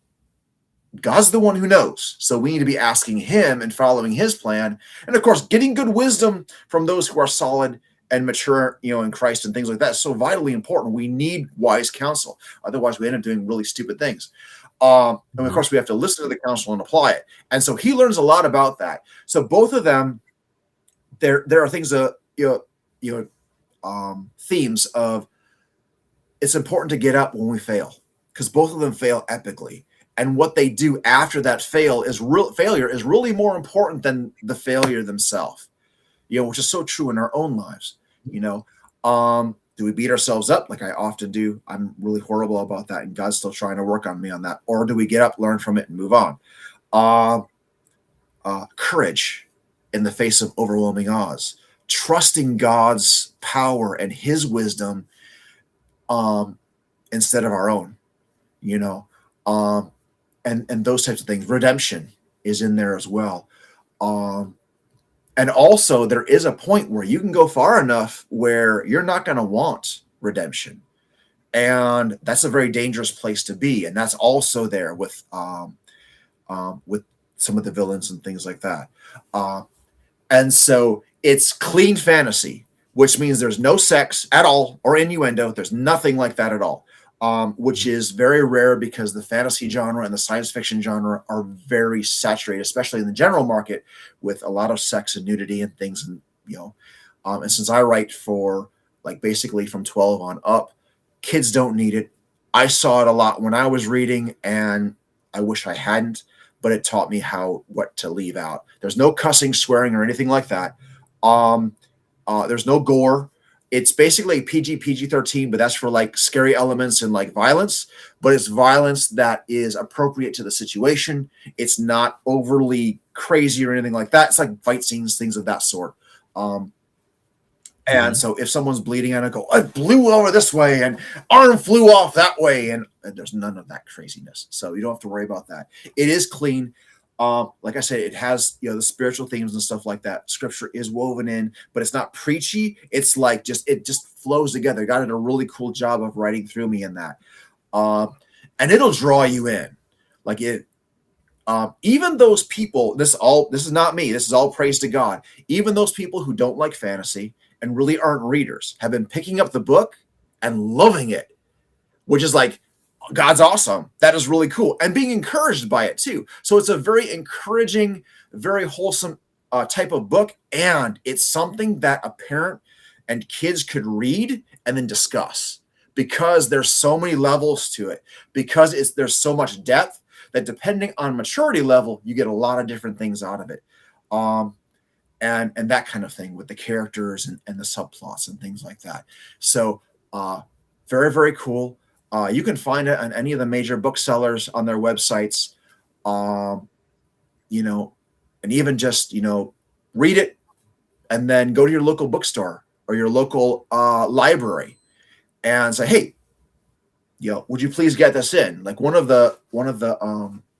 Speaker 2: God's the one who knows. So we need to be asking him and following his plan. And of course, getting good wisdom from those who are solid and mature, in Christ and things like that is so vitally important. We need wise counsel. Otherwise, we end up doing really stupid things. And of course, we have to listen to the counsel and apply it. And so he learns a lot about that. So both of them, there are things that, themes of it's important to get up when we fail because both of them fail epically. And what they do after that failure is really more important than the failure themselves, which is so true in our own lives. Do we beat ourselves up like I often do? I'm really horrible about that, and God's still trying to work on me on that. Or do we get up, learn from it, and move on? Courage in the face of overwhelming odds, trusting God's power and his wisdom instead of our own, and those types of things. Redemption is in there as well. Um, and also, there is a point where you can go far enough where you're not going to want redemption, and that's a very dangerous place to be. And that's also there with some of the villains and things like that. Uh, and so it's clean fantasy, which means there's no sex at all or innuendo. There's nothing like that at all, which is very rare because the fantasy genre and the science fiction genre are very saturated, especially in the general market, with a lot of sex and nudity and things. And and since I write for like basically from 12 on up, kids don't need it. I saw it a lot when I was reading, and I wish I hadn't, but it taught me what to leave out. There's no cussing, swearing, or anything like that. There's no gore. It's basically PG-13, but that's for like scary elements and like violence. But it's violence that is appropriate to the situation. It's not overly crazy or anything like that. It's like fight scenes, things of that sort. And so if someone's bleeding and I go, I blew over this way and arm flew off that way, and there's none of that craziness. So you don't have to worry about that. It is clean. Like I said, it has the spiritual themes and stuff like that. Scripture is woven in, but it's not preachy. It's like it just flows together. Got a really cool job of writing through me in that. And it'll draw you in. Like it even those people, this is not me, this is all praise to God. Even those people who don't like fantasy and really aren't readers have been picking up the book and loving it, which is like, God's awesome. That is really cool. And being encouraged by it too. So it's a very encouraging, very wholesome type of book. And it's something that a parent and kids could read and then discuss, because there's so many levels to it, because there's so much depth that depending on maturity level, you get a lot of different things out of it. And that kind of thing with the characters and the subplots and things like that. So very, very cool. You can find it on any of the major booksellers on their websites, and even just, read it and then go to your local bookstore or your local library and say, hey, would you please get this in? Like one of the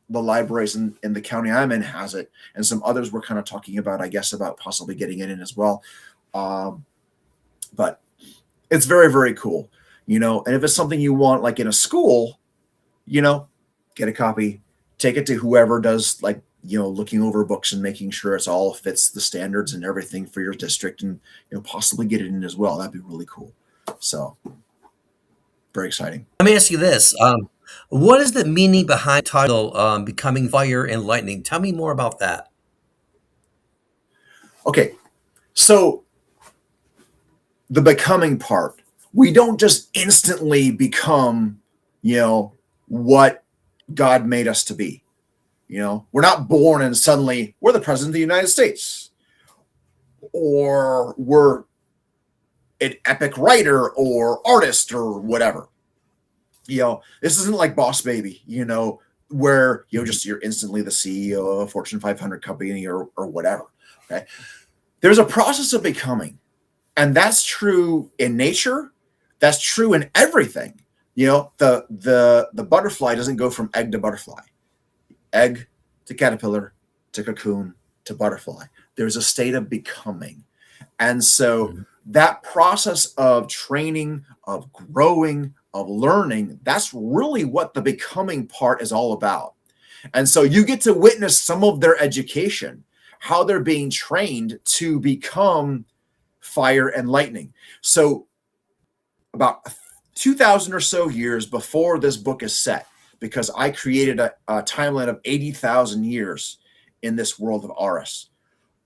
Speaker 2: libraries in the county I'm in has it, and some others were kind of talking about, I guess, about possibly getting it in as well. But it's very, very cool, and if it's something you want, like in a school, get a copy, take it to whoever does like, looking over books and making sure it's all fits the standards and everything for your district, and, possibly get it in as well. That'd be really cool. So very exciting.
Speaker 1: Let me ask you this. What is the meaning behind the title, Becoming Fire and Lightning? Tell me more about that.
Speaker 2: Okay. So the becoming part, we don't just instantly become, what God made us to be. We're not born and suddenly we're the president of the United States, or we're an epic writer or artist or whatever. This isn't like Boss Baby, where you're instantly the CEO of a Fortune 500 company or whatever. Okay. There's a process of becoming, and that's true in nature. That's true in everything. The butterfly doesn't go from egg to butterfly, egg to caterpillar to cocoon to butterfly. There's a state of becoming. And so that process of training, of growing, of learning, that's really what the becoming part is all about. And so you get to witness some of their education, how they're being trained to become fire and lightning. So about 2,000 or so years before this book is set, because I created a timeline of 80,000 years in this world of Aris.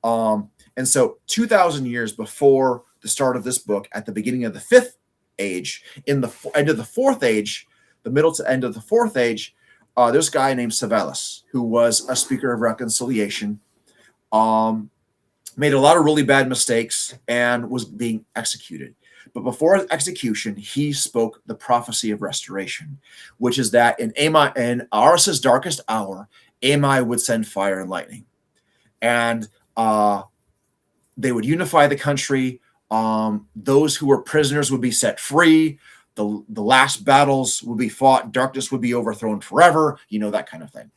Speaker 2: And so 2,000 years before the start of this book, at the beginning of the fifth age, in the end of the fourth age, the middle to end of the fourth age, there's a guy named Savelis, who was a speaker of reconciliation, made a lot of really bad mistakes, and was being executed. But before his execution, he spoke the prophecy of restoration, which is that in Aris's darkest hour, Amai would send fire and lightning. And they would unify the country. Those who were prisoners would be set free. the last battles would be fought, darkness would be overthrown forever, that kind of thing.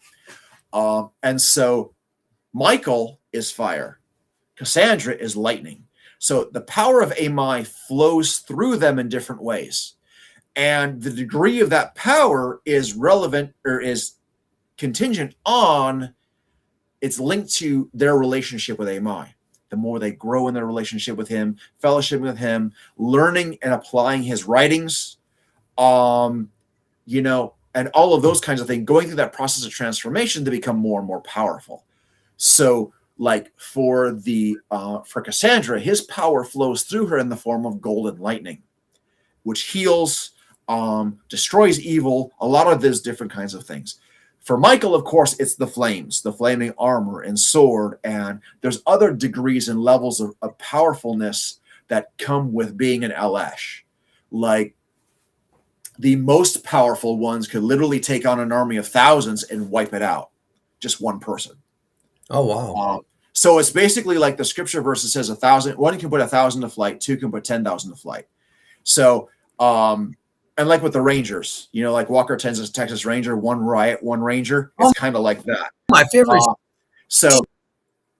Speaker 2: And so Michael is fire, Cassandra is lightning. So the power of Amai flows through them in different ways. And the degree of that power is relevant or is contingent on, it's linked to their relationship with Amai. The more they grow in their relationship with him, fellowship with him, learning and applying his writings, and all of those kinds of things, going through that process of transformation to become more and more powerful. So like for Cassandra, his power flows through her in the form of golden lightning, which heals, destroys evil, a lot of those different kinds of things. For Michael, of course, it's the flames, the flaming armor and sword, and there's other degrees and levels of powerfulness that come with being an Elesh. Like the most powerful ones could literally take on an army of thousands and wipe it out. Just one person.
Speaker 1: Oh, wow.
Speaker 2: So it's basically like the scripture verse that says 1,000, one can put 1,000 to flight, two can put 10,000 to flight. So, and like with the Rangers, like Walker Texas Ranger, one riot, one Ranger. It's kind of like that.
Speaker 1: My favorite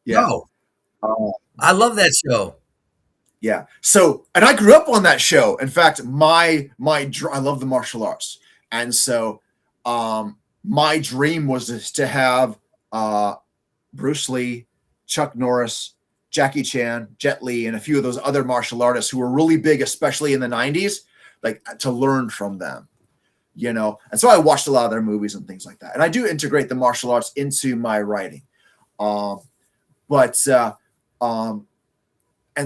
Speaker 2: yeah.
Speaker 1: I love that show.
Speaker 2: Yeah. So, and I grew up on that show. In fact, I love the martial arts. And so, my dream was to have Bruce Lee, Chuck Norris, Jackie Chan, Jet Li, and a few of those other martial artists who were really big, especially in the 90s, like to learn from them, And so I watched a lot of their movies and things like that. And I do integrate the martial arts into my writing. And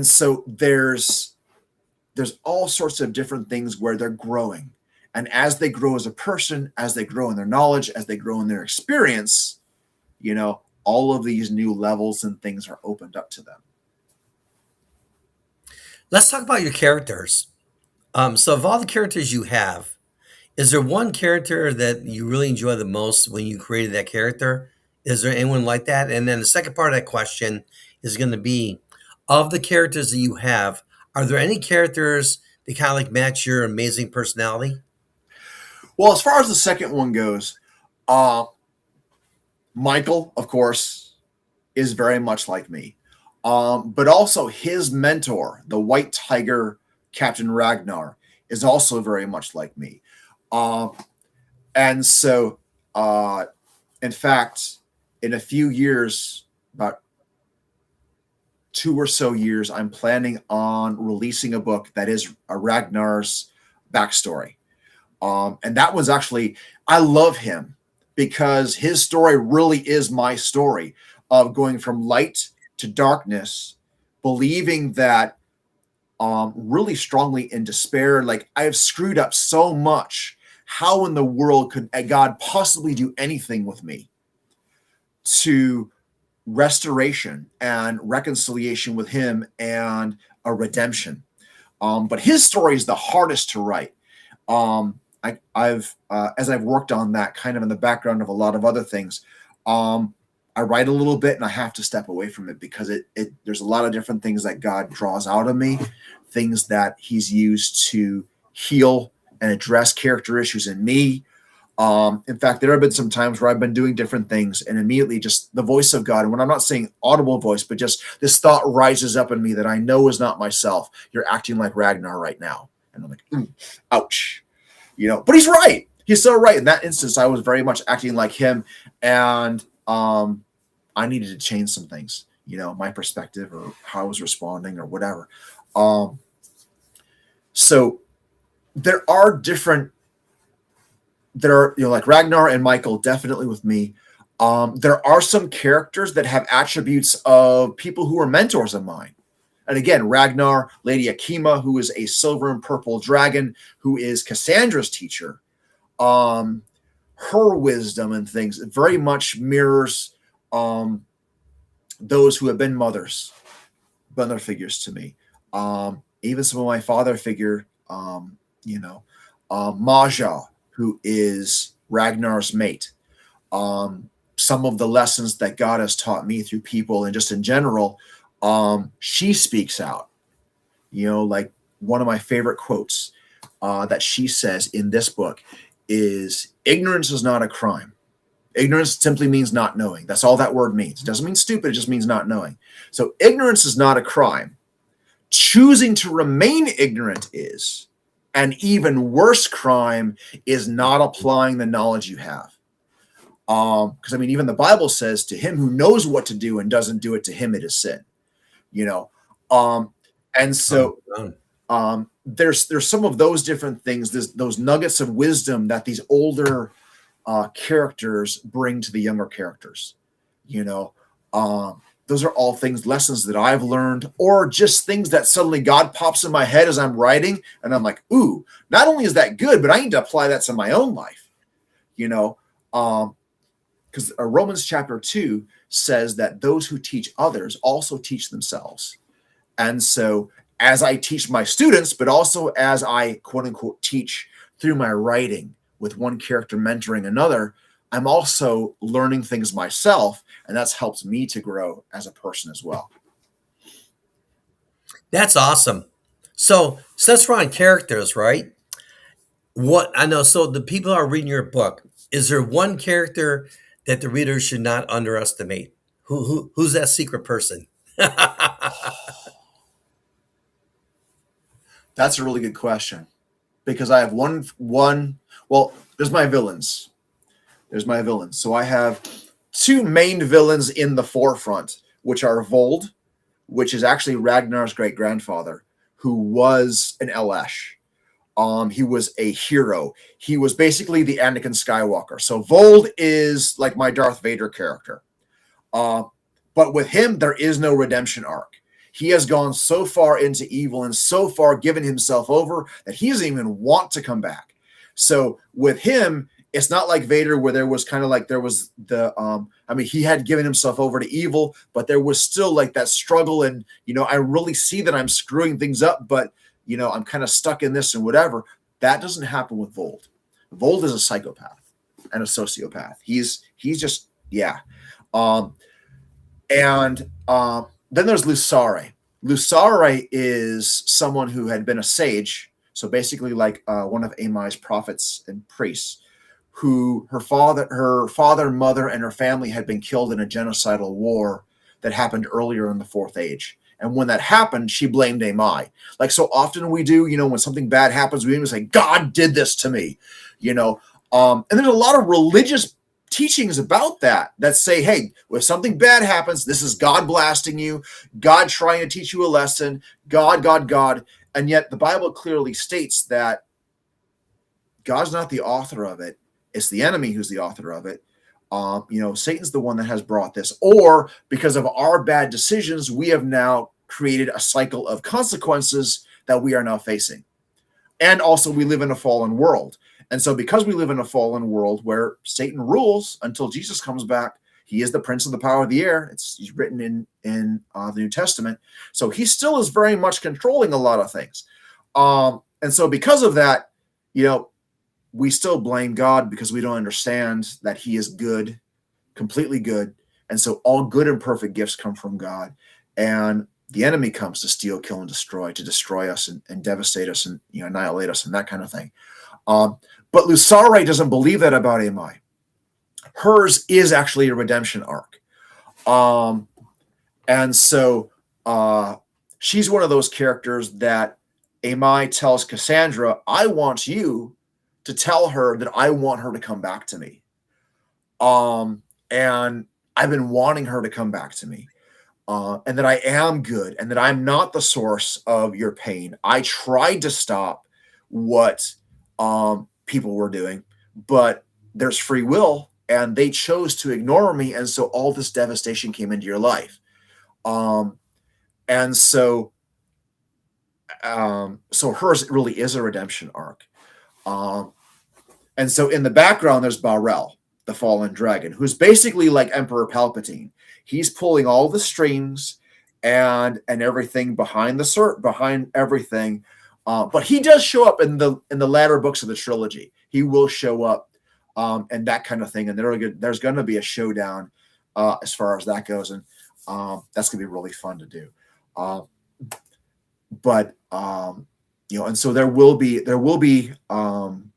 Speaker 2: so there's all sorts of different things where they're growing. And as they grow as a person, as they grow in their knowledge, as they grow in their experience, all of these new levels and things are opened up to them.
Speaker 1: Let's talk about your characters. So of all the characters you have, is there one character that you really enjoy the most when you created that character? Is there anyone like that? And then the second part of that question is going to be, of the characters that you have, are there any characters that kind of like match your amazing personality?
Speaker 2: Well, as far as the second one goes, Michael, of course, is very much like me. But also his mentor, the White Tiger, Captain Ragnar, is also very much like me. And so, in fact, in a few years, about 2 or so years, I'm planning on releasing a book that is a Ragnar's backstory. And that was actually, I love him because his story really is my story of going from light to darkness, believing that really strongly in despair, like I have screwed up so much. How in the world could God possibly do anything with me? To restoration and reconciliation with him and a redemption. But his story is the hardest to write. I've as I've worked on that kind of in the background of a lot of other things, I write a little bit and I have to step away from it because there's a lot of different things that God draws out of me, things that he's used to heal and address character issues in me. In fact, there have been some times where I've been doing different things and immediately just the voice of God. And when I'm not saying audible voice, but just this thought rises up in me that I know is not myself. You're acting like Ragnar right now. And I'm like, ouch, but he's right. He's so right. In that instance, I was very much acting like him. And I needed to change some things, my perspective or how I was responding or whatever. So there are like Ragnar and Michael, definitely with me. There are some characters that have attributes of people who are mentors of mine. And again, Ragnar, Lady Akima, who is a silver and purple dragon, who is Cassandra's teacher. Her wisdom and things very much mirrors those who have been mother figures to me. Even some of my father figure, Maja, who is Ragnar's mate. Some of the lessons that God has taught me through people and just in general, she speaks out. Like one of my favorite quotes that she says in this book is ignorance is not a crime. Ignorance simply means not knowing. That's all that word means. It doesn't mean stupid, it just means not knowing. So ignorance is not a crime. Choosing to remain ignorant is. An even worse crime is not applying the knowledge you have. Because I mean, even the Bible says, to him who knows what to do and doesn't do it, to him it is sin. You know, and so there's some of those different things, those nuggets of wisdom that these older characters bring to the younger characters. You know, those are all things, lessons that I've learned, or just things that suddenly God pops in my head as I'm writing, and I'm like, ooh, not only is that good, but I need to apply that to my own life. You know, because Romans chapter 2 says that those who teach others also teach themselves. And so as I teach my students, but also as I quote unquote teach through my writing with one character mentoring another, I'm also learning things myself, and that's helped me to grow as a person as well.
Speaker 1: That's awesome. So since we're on characters, right? What I know, so the people who are reading your book, is there one character that the reader should not underestimate? Who's that secret person?
Speaker 2: That's a really good question, because I have one. Well, there's my villains. So I have two main villains in the forefront, which are Vold, which is actually Ragnar's great grandfather, who was an Elesh. He was a hero. He was basically the Anakin Skywalker. So Vold is like my Darth Vader character. But with him, there is no redemption arc. He has gone so far into evil and so far given himself over that he doesn't even want to come back. So with him, it's not like Vader, where there was kind of like, there was the, I mean, he had given himself over to evil, but there was still like that struggle. And, you know, I really see that I'm screwing things up, but, you know, I'm kind of stuck in this and whatever. That doesn't happen with Vold. Vold is a psychopath and a sociopath. He's just, yeah. And then there's Lusare. Lusare is someone who had been a sage, so basically like one of Amai's prophets and priests, who her father, mother, and her family had been killed in a genocidal war that happened earlier in the Fourth Age. And when that happened, she blamed Amai. Like so often we do, you know, when something bad happens, we even say, God did this to me, you know. And there's a lot of religious teachings about that say, hey, if something bad happens, this is God blasting you, God trying to teach you a lesson, God. And yet the Bible clearly states that God's not the author of it. It's the enemy who's the author of it. You know, Satan's the one that has brought this. Or because of our bad decisions, we have now created a cycle of consequences that we are now facing. And also we live in a fallen world. And so because we live in a fallen world where Satan rules until Jesus comes back, he is the prince of the power of the air. He's written in the New Testament. So he still is very much controlling a lot of things. And so because of that, you know, we still blame God because we don't understand that he is good, completely good. And so all good and perfect gifts come from God. And the enemy comes to steal, kill, and destroy, to destroy us and devastate us and, you know, annihilate us and that kind of thing. But Lusare doesn't believe that about Amai. Hers is actually a redemption arc. And so she's one of those characters that Amai tells Cassandra, I want you to tell her that I want her to come back to me. And I've been wanting her to come back to me. And that I am good and that I'm not the source of your pain. I tried to stop what people were doing, but there's free will and they chose to ignore me. And so all this devastation came into your life. And so hers really is a redemption arc. And so in the background, there's Barel, the fallen dragon, who's basically like Emperor Palpatine. He's pulling all the strings and everything behind everything. But he does show up in the latter books of the trilogy. He will show up and that kind of thing. And there's going to be a showdown as far as that goes. And that's going to be really fun to do. But And so there will be some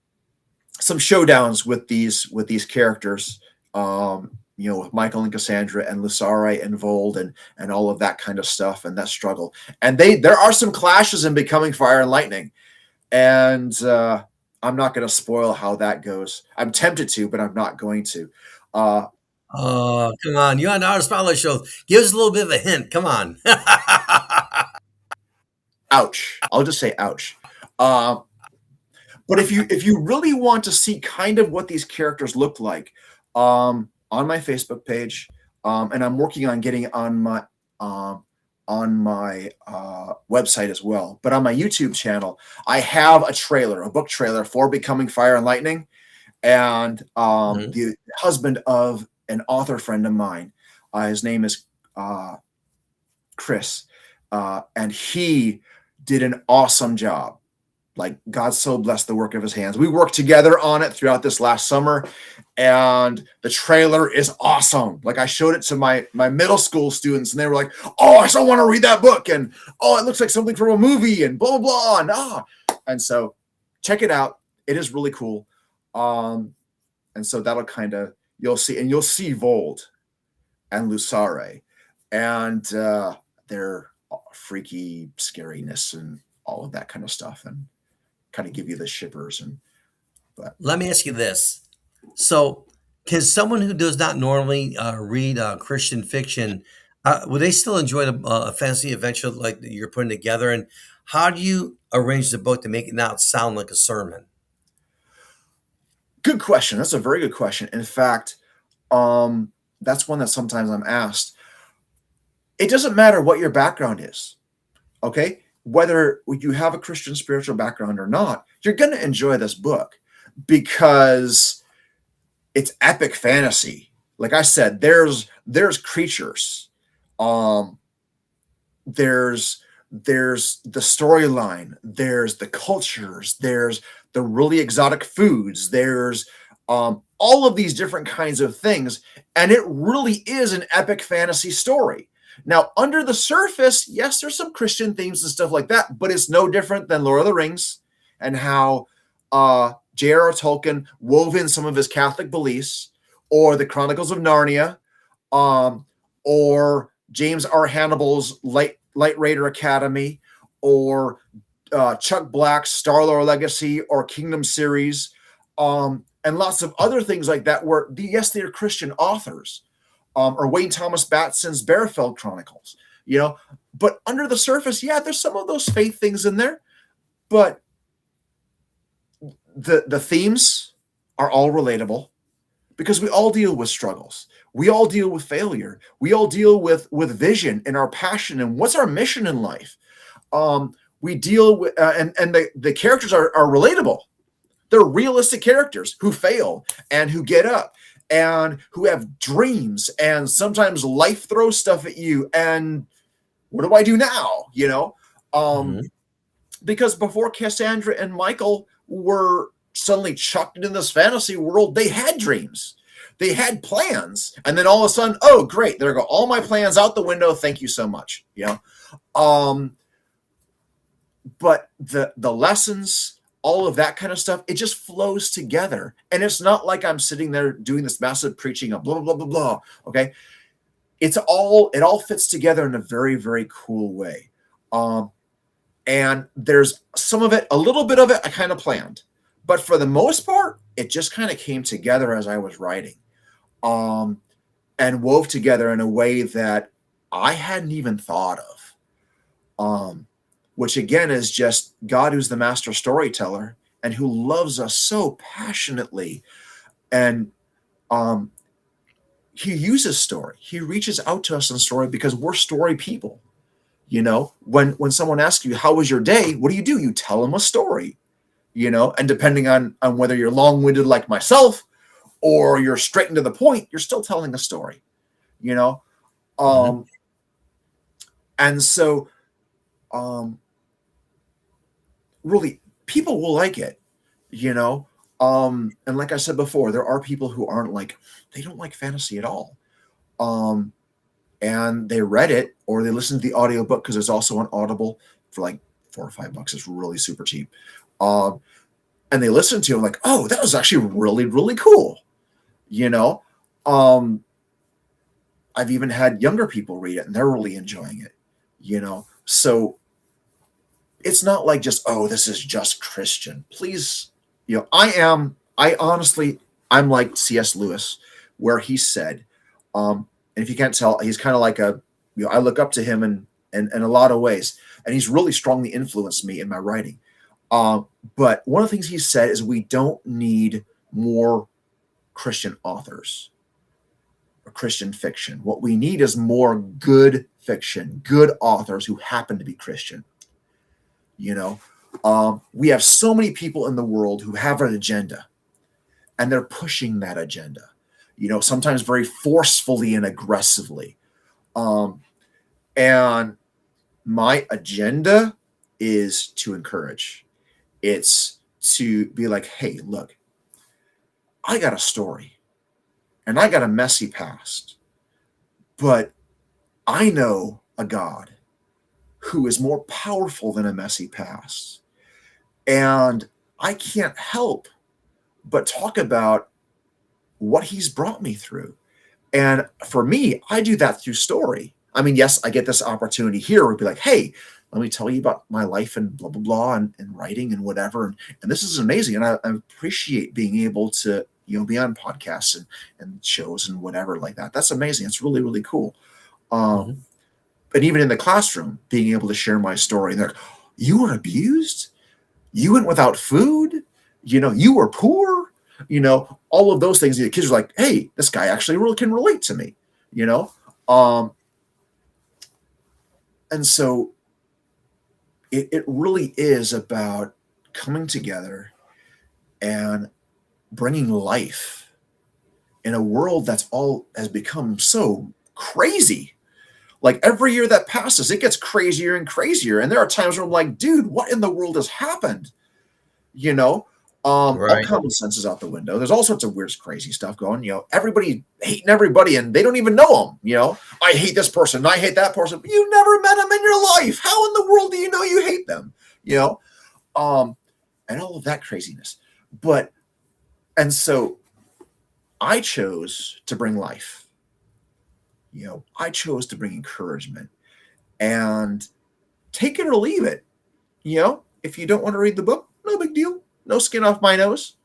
Speaker 2: showdowns with these characters, with Michael and Cassandra and Lusare and Vold and all of that kind of stuff and that struggle. And there are some clashes in Becoming Fire and Lightning, and I'm not going to spoil how that goes. I'm tempted to, but I'm not going to. Uh,
Speaker 1: Oh, come on. You're on our Spotlight Show. Give us a little bit of a hint. Come on.
Speaker 2: Ouch! I'll just say ouch. Uh, but if you really want to see kind of what these characters look like, on my Facebook page, and I'm working on getting um, on my website as well. But on my YouTube channel, I have a book trailer for Becoming Fire and Lightning, and
Speaker 1: Mhm.
Speaker 2: the husband of an author friend of mine, his name is Chris, and he did an awesome job. Like, God so blessed the work of his hands. We worked together on it throughout this last summer, and the trailer is awesome. Like, I showed it to my middle school students, and they were like, "Oh, I still want to read that book," and "Oh, it looks like something from a movie," and blah blah blah, and so check it out. It is really cool. Um, and so that'll kind of you'll see Vold and Lusare and their freaky scariness and all of that kind of stuff, and kind of give you the shivers. And but
Speaker 1: Let me ask you this. So, can someone who does not normally read Christian fiction, would they still enjoy a fantasy adventure like that you're putting together? And how do you arrange the book to make it not sound like a sermon?
Speaker 2: good question. That's a very good question. In fact, that's one that sometimes I'm asked. It doesn't matter what your background is, okay? Whether you have a Christian spiritual background or not, you're going to enjoy this book because it's epic fantasy. Like I said, there's creatures, um, there's the storyline, there's the cultures, there's the really exotic foods, there's all of these different kinds of things, and it really is an epic fantasy story. Now, under the surface, yes, there's some Christian themes and stuff like that, but it's no different than Lord of the Rings and how J.R.R. Tolkien wove in some of his Catholic beliefs, or the Chronicles of Narnia, um, or James R. Hannibal's Light Raider Academy, or Chuck Black's Star Lord Legacy or Kingdom series, and lots of other things like that. Where yes, they're Christian authors, or Wayne Thomas Batson's Bearfeld Chronicles. But under the surface, yeah, there's some of those faith things in there, but the themes are all relatable because we all deal with struggles. We all deal with failure. We all deal with vision and our passion and what's our mission in life. We deal with and the characters are relatable. They're realistic characters who fail and who get up and who have dreams, and sometimes life throws stuff at you, and what do I do now?
Speaker 1: Mhm.
Speaker 2: Because before Cassandra and Michael were suddenly chucked into this fantasy world, they had dreams, they had plans, and then all of a sudden, oh great, there go all my plans out the window. Thank you so much. Um, but the lessons, all of that kind of stuff, it just flows together, and it's not like I'm sitting there doing this massive preaching of blah blah blah blah. Okay, it all fits together in a very very cool way. And there's some of it, a little bit of it, I kind of planned, but for the most part, it just kind of came together as I was writing, um, and wove together in a way that I hadn't even thought of. Which again is just God, who's the master storyteller and who loves us so passionately, and um, He uses story. He reaches out to us in story because we're story people. When someone asks you how was your day, what do? You tell them a story. And depending on whether you're long-winded like myself or you're straight and to the point, you're still telling a story. You know,
Speaker 1: Mhm.
Speaker 2: um, and so um, really people will like it. You know, and like I said before, there are people who they don't like fantasy at all. Um, and they read it or they listened to the audiobook because there's also an Audible for like $4 or $5. It's really super cheap. Um, and they listen to it like, oh, that was actually really, really cool. You know, um, I've even had younger people read it and they're really enjoying it. So it's not like just, oh, this is just Christian. Please, I honestly, I'm like C.S. Lewis, where he said, and if you can't tell, he's kind of like I look up to him in a lot of ways, and he's really strongly influenced me in my writing. But one of the things he said is we don't need more Christian authors or Christian fiction. What we need is more good fiction, good authors who happen to be Christian. We have so many people in the world who have an agenda, and they're pushing that agenda. Sometimes very forcefully and aggressively. And my agenda is to encourage. It's to be like, hey, look, I got a story and I got a messy past, but I know a God who is more powerful than a messy past. And I can't help but talk about what he's brought me through. And for me, I do that through story. I mean, yes, I get this opportunity here where it'd be like, hey, let me tell you about my life and blah, blah, blah, and writing and whatever. And this is amazing. And I appreciate being able to, be on podcasts and shows and whatever like that. That's amazing. It's really, really cool.
Speaker 1: Mm-hmm.
Speaker 2: But even in the classroom, being able to share my story, and they're like, you were abused? You went without food? You were poor? All of those things. The kids are like, hey, this guy actually really can relate to me, and so it really is about coming together and bringing life in a world that's all has become so crazy. Like every year that passes, it gets crazier and crazier. And there are times where I'm like, dude, what in the world has happened? All
Speaker 1: Right.
Speaker 2: common sense is out the window. There's all sorts of weird, crazy stuff going. Everybody hating everybody, and they don't even know them. I hate this person, I hate that person. But you never met them in your life. How in the world do you know you hate them? And all of that craziness. And so I chose to bring life. I chose to bring encouragement, and take it or leave it. If you don't want to read the book, no big deal. No skin off my nose.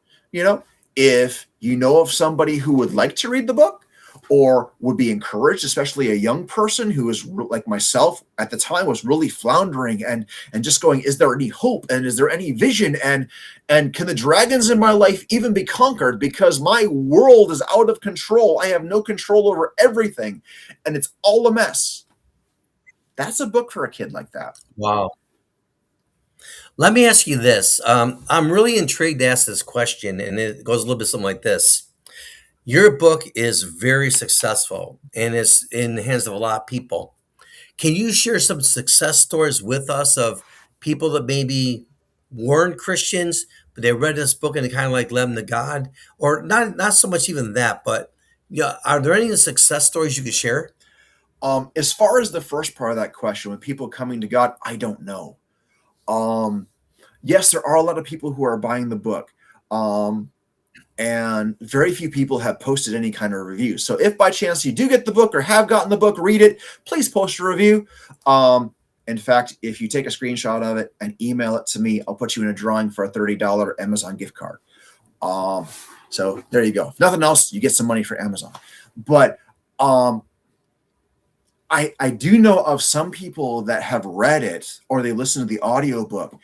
Speaker 2: If you know of somebody who would like to read the book or would be encouraged, especially a young person who is like myself at the time, was really floundering and just going, is there any hope? And is there any vision? And can the dragons in my life even be conquered? Because my world is out of control. I have no control over everything, and it's all a mess. That's a book for a kid like that.
Speaker 1: Wow. Let me ask you this. I'm really intrigued to ask this question, and it goes a little bit something like this. Your book is very successful and it's in the hands of a lot of people. Can you share some success stories with us of people that maybe weren't Christians, but they read this book and it kind of like led them to God? Or not so much even that, but yeah, are there any success stories you could share?
Speaker 2: As far as the first part of that question, with people coming to God, I don't know. Yes, there are a lot of people who are buying the book. And very few people have posted any kind of review. So if by chance you do get the book or have gotten the book, read it, please post a review. In fact, if you take a screenshot of it and email it to me, I'll put you in a drawing for a $30 Amazon gift card. So there you go. If nothing else, you get some money for Amazon. But I do know of some people that have read it or they listened to the audiobook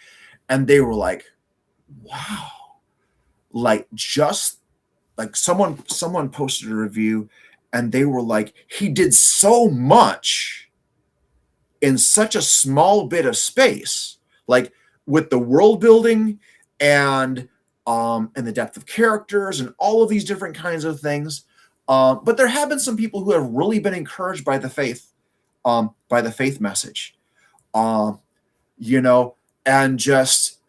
Speaker 2: and they were like, wow. Like just like someone posted a review and they were like, he did so much in such a small bit of space, like with the world building and the depth of characters and all of these different kinds of things. But there have been some people who have really been encouraged by the faith message, and just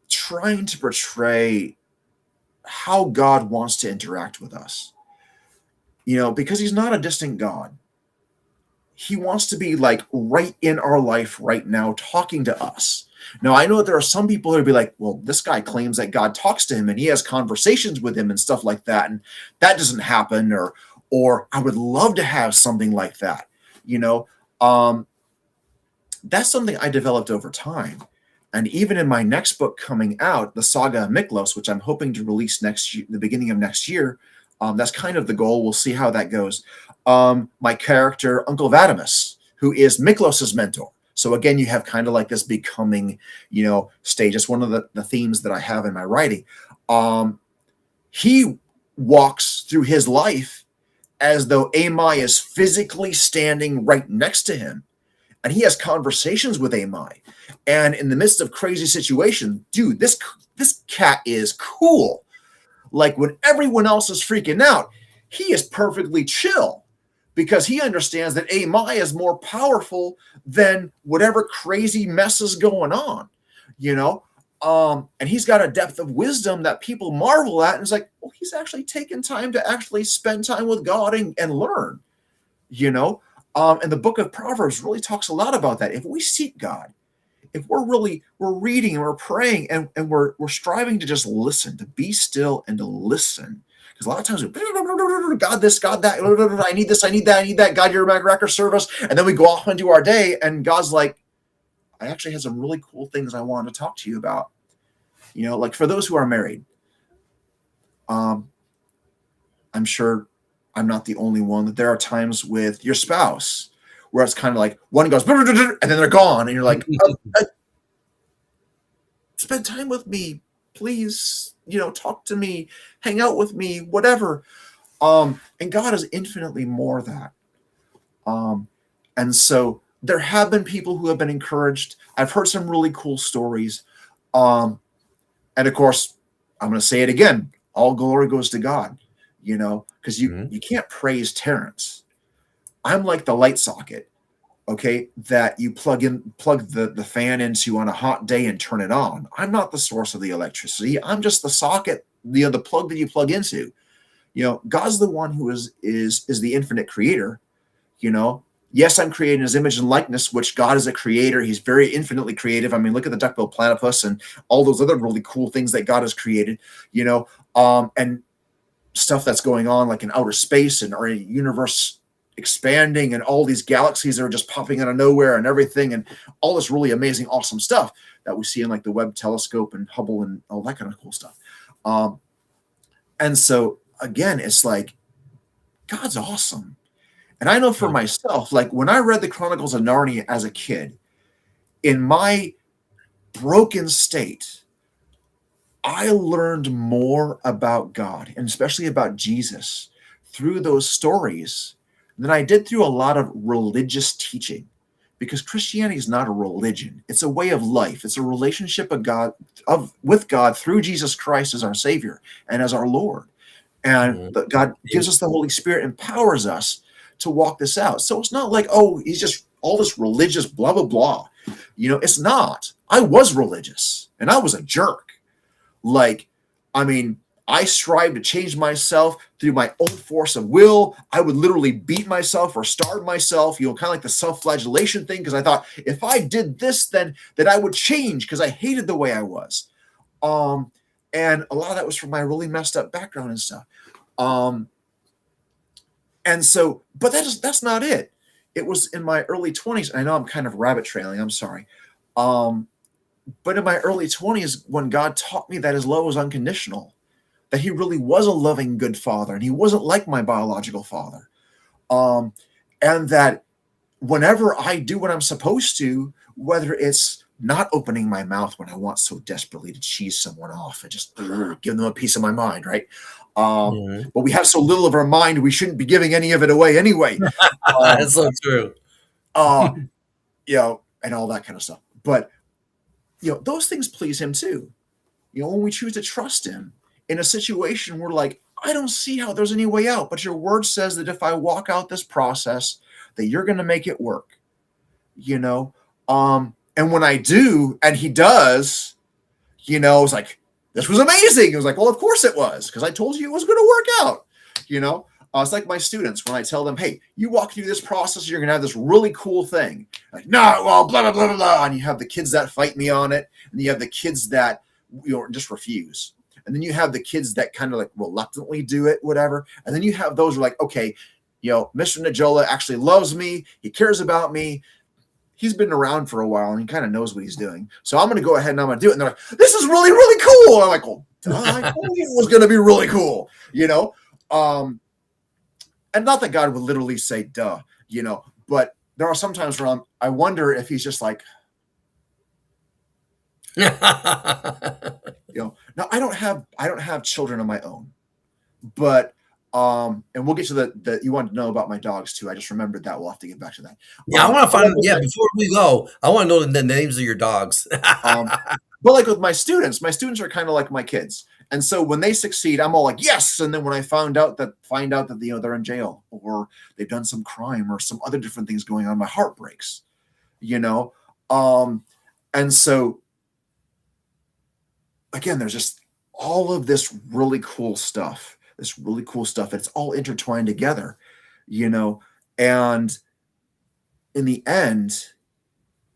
Speaker 2: trying to portray how God wants to interact with us, because he's not a distant God. he wants to be like right in our life right now, talking to us. Now, I know that there are some people who would be like, well, this guy claims that God talks to him and he has conversations with him and stuff like that. And that doesn't happen. Or I would love to have something like that. You know, that's something I developed over time. And even in my next book coming out, the Saga of Miklos, which I'm hoping to release next year, the beginning of next year, that's kind of the goal. We'll see how that goes. My character, Uncle Vadimus, who is Miklos's mentor. So again, you have kind of like this becoming, stage. It's one of the themes that I have in my writing. He walks through his life as though Amai is physically standing right next to him. And he has conversations with Amai. And in the midst of crazy situations, dude, this cat is cool. Like when everyone else is freaking out, he is perfectly chill because he understands that Amai is more powerful than whatever crazy mess is going on, and he's got a depth of wisdom that people marvel at. And it's like, well, he's actually taken time to actually spend time with God and learn, and the book of Proverbs really talks a lot about that. If we seek God, if we're reading and we're praying and we're striving to just listen, to be still and to listen. Because a lot of times God this, God that, I need this, I need that, I need that. God, you're my record service. And then we go off into our day and God's like, I actually had some really cool things I wanted to talk to you about. Like for those who are married, I'm sure I'm not the only one, that there are times with your spouse where it's kind of like one goes and then they're gone. And you're like, spend time with me, please, talk to me, hang out with me, whatever. And God is infinitely more that. And so there have been people who have been encouraged. I've heard some really cool stories. And of course, I'm going to say it again. All glory goes to God, because you can't praise Terrence. I'm like the light socket, okay, that you plug the fan into on a hot day and turn it on. I'm not the source of the electricity. I'm just the socket, the plug that you plug into. God's the one who is the infinite creator. Yes, I'm creating his image and likeness, which God is a creator. He's very infinitely creative. I mean, look at the duck-billed platypus and all those other really cool things that God has created, and stuff that's going on like in outer space and our universe expanding and all these galaxies that are just popping out of nowhere and everything and all this really amazing, awesome stuff that we see in like the Webb telescope and Hubble and all that kind of cool stuff. And so again, it's like, God's awesome. And I know for myself, like when I read the Chronicles of Narnia as a kid, in my broken state, I learned more about God and especially about Jesus through those stories than I did through a lot of religious teaching, because Christianity is not a religion. It's a way of life. It's a relationship with God through Jesus Christ as our Savior and as our Lord. And God gives us the Holy Spirit, empowers us to walk this out. So it's not like, oh, he's just all this religious blah, blah, blah. It's not. I was religious and I was a jerk. Like, I mean, I strive to change myself through my own force of will. I would literally beat myself or starve myself, kind of like the self-flagellation thing, because I thought if I did this, then I would change, because I hated the way I was. And a lot of that was from my really messed up background and stuff. And so, but that's not it. It was in my early 20s. I know I'm kind of rabbit trailing. I'm sorry. But in my early 20s, when God taught me that his love was unconditional, that he really was a loving, good father, and he wasn't like my biological father. And that whenever I do what I'm supposed to, whether it's not opening my mouth when I want so desperately to cheese someone off and just give them a piece of my mind, right? But we have so little of our mind, we shouldn't be giving any of it away anyway.
Speaker 1: That's so true.
Speaker 2: And all that kind of stuff. But, those things please him too. When we choose to trust him in a situation where like, I don't see how there's any way out, but your word says that if I walk out this process, that you're going to make it work, and when I do, and he does, it's like, this was amazing. It was like, well, of course it was, because I told you it was going to work out, It's like my students when I tell them, hey, you walk through this process, you're going to have this really cool thing. Like, no, well, blah, blah, blah, blah, blah. And you have the kids that fight me on it. And you have the kids that just refuse. And then you have the kids that kind of like reluctantly do it, whatever. And then you have those who are like, okay, Mr. Najola actually loves me. He cares about me. He's been around for a while and he kind of knows what he's doing. So I'm going to go ahead and I'm going to do it. And they're like, this is really, really cool. And I'm like, well, I told you it was going to be really cool, and not that God would literally say, duh, but there are some times where I wonder if he's just like, now I don't have children of my own, but, and we'll get to the you wanted to know about my dogs too. I just remembered that. We'll have to get back to that.
Speaker 1: Yeah, I want to find. Yeah, before we go, I want to know the names of your dogs.
Speaker 2: But like with my students are kind of like my kids. And so when they succeed, I'm all like, yes. And then when I find out that they're in jail or they've done some crime or some other different things going on, my heart breaks, And so again, there's just all of this really cool stuff. It's all intertwined together, and in the end,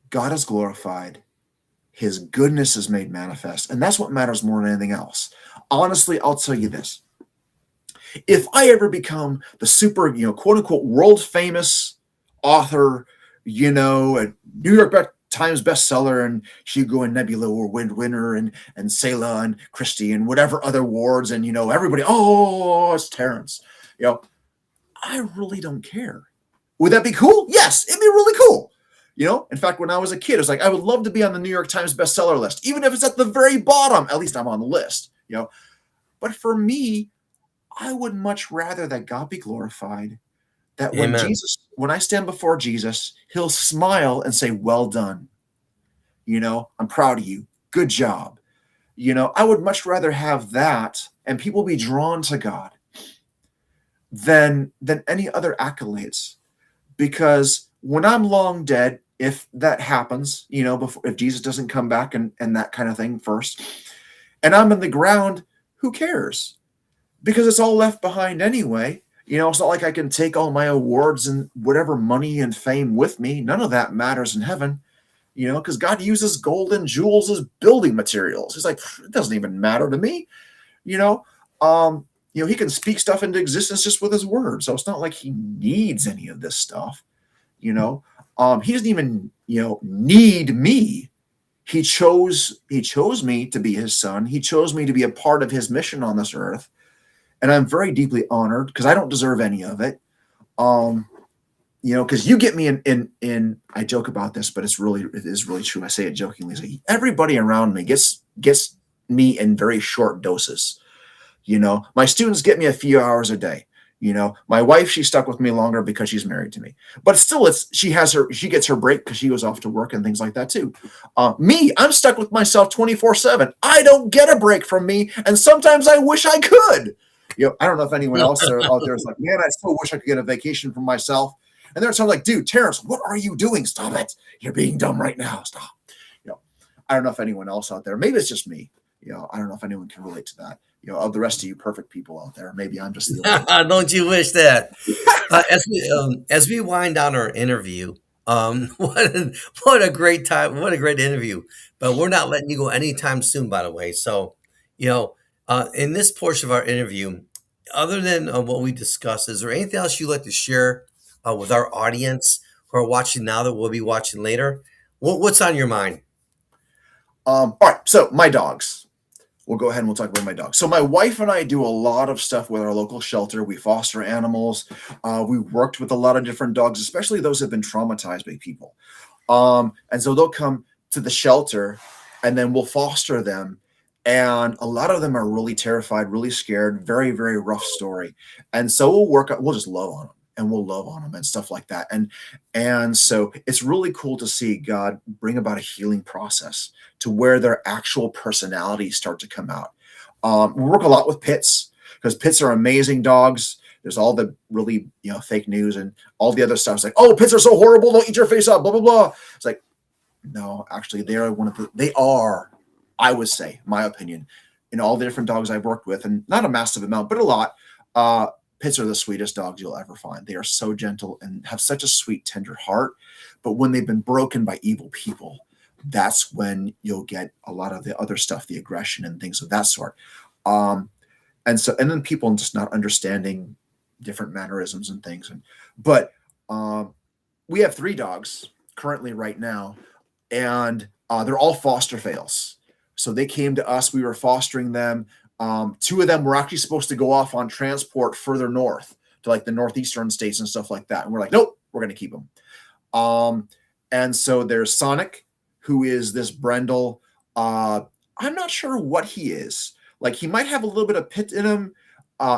Speaker 2: God is glorified. His goodness is made manifest. And that's what matters more than anything else. Honestly, I'll tell you this. If I ever become the super, quote unquote, world famous author, a New York Times bestseller and Hugo and Nebula Award winner and Selah and Christie and whatever other awards and, everybody, oh, it's Terrence. I really don't care. Would that be cool? Yes, it'd be really cool. In fact, when I was a kid, it was like, I would love to be on the New York Times bestseller list, even if it's at the very bottom. At least I'm on the list, But for me, I would much rather that God be glorified, that when I stand before Jesus, he'll smile and say, well done. I'm proud of you. Good job. I would much rather have that and people be drawn to God than any other accolades. Because when I'm long dead, if that happens, if Jesus doesn't come back and that kind of thing first, and I'm in the ground, who cares? Because it's all left behind anyway. It's not like I can take all my awards and whatever money and fame with me. None of that matters in heaven, because God uses gold and jewels as building materials. He's like, it doesn't even matter to me, he can speak stuff into existence just with his word. So it's not like he needs any of this stuff. He doesn't even, need me. He chose me to be his son. He chose me to be a part of his mission on this earth. And I'm very deeply honored because I don't deserve any of it. Because you get me in, I joke about this, but it is really true. I say it jokingly. It's like everybody around me gets me in very short doses. My students get me a few hours a day. My wife, she's stuck with me longer because she's married to me, but still she gets her break because she goes off to work and things like that too. Me, I'm stuck with myself 24/7. I don't get a break from me. And sometimes I wish I could, I don't know if anyone else out there is like, man, I still wish I could get a vacation from myself. And there's someone like, dude, Terrence, what are you doing? Stop it. You're being dumb right now. Stop. I don't know if anyone else out there, maybe it's just me. I don't know if anyone can relate to that. Of the rest of you perfect people out there, maybe I'm just the
Speaker 1: only Don't you wish that? As we wind down our interview, what a great time! What a great interview! But we're not letting you go anytime soon, by the way. So, in this portion of our interview, other than what we discussed, is there anything else you'd like to share with our audience who are watching now that we'll be watching later? What's on your mind?
Speaker 2: All right, so my dogs. We'll go ahead and we'll talk about my dogs. So my wife and I do a lot of stuff with our local shelter. We foster animals. We worked with a lot of different dogs, especially those who have been traumatized by people. And so they'll come to the shelter and then we'll foster them. And a lot of them are really terrified, really scared, very, very rough story. And so we'll just love on them. And we'll love on them and stuff like that. And so it's really cool to see God bring about a healing process to where their actual personalities start to come out. We work a lot with pits because pits are amazing dogs. There's all the really, fake news and all the other stuff. It's like, oh, pits are so horrible. Don't eat your face up, blah, blah, blah. It's like, no, actually they are, I would say, my opinion, in all the different dogs I've worked with, and not a massive amount, but a lot, Pits are the sweetest dogs you'll ever find. They are so gentle and have such a sweet, tender heart. But when they've been broken by evil people, that's when you'll get a lot of the other stuff, the aggression and things of that sort. Um, and then people just not understanding different mannerisms and things. But um, we have 3 dogs currently right now, and they're all foster fails. So they came to us. We were fostering them. 2 of them were actually supposed to go off on transport further north to like the northeastern states and stuff like that. And we're like, nope, we're going to keep them. And so there's Sonic, who is this Brendel. I'm not sure what he is. Like, he might have a little bit of pit in him,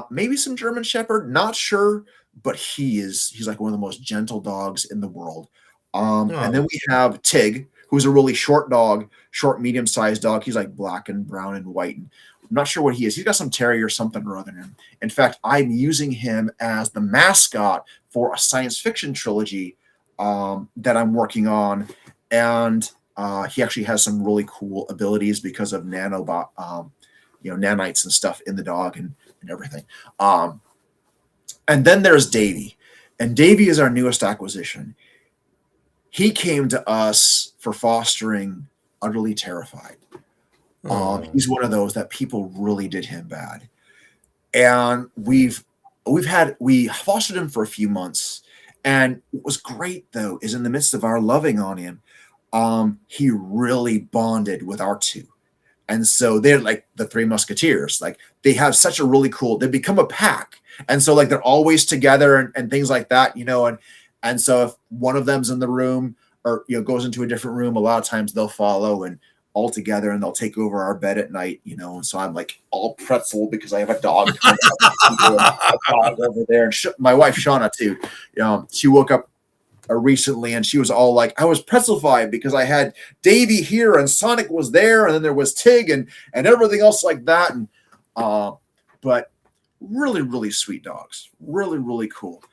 Speaker 2: maybe some German Shepherd, not sure, but he's like one of the most gentle dogs in the world. And then we have Tig, who's a really short dog, short, medium-sized dog. He's like black and brown and white. And I'm not sure what he is. He's got some terrier something or other in him. In fact, I'm using him as the mascot for a science fiction trilogy that I'm working on. And he actually has some really cool abilities because of nanites and stuff in the dog and everything. And then there's Davy. And Davy is our newest acquisition. He came to us for fostering utterly terrified. He's one of those that people really did him bad. And we fostered him for a few months. And what was great, though, is in the midst of our loving on him, he really bonded with our 2. And so they're like the 3 Musketeers. Like, they have such a really cool, they become a pack. And so like they're always together and things like that, and so if one of them's in the room or goes into a different room, a lot of times they'll follow and all together, and they'll take over our bed at night, and so I'm like all pretzel because I have a dog, a dog over there. And my wife Shauna too, she woke up recently and she was all like, I was pretzelfied because I had Davy here and Sonic was there, and then there was Tig and everything else like that. And but really, really sweet dogs, really, really cool.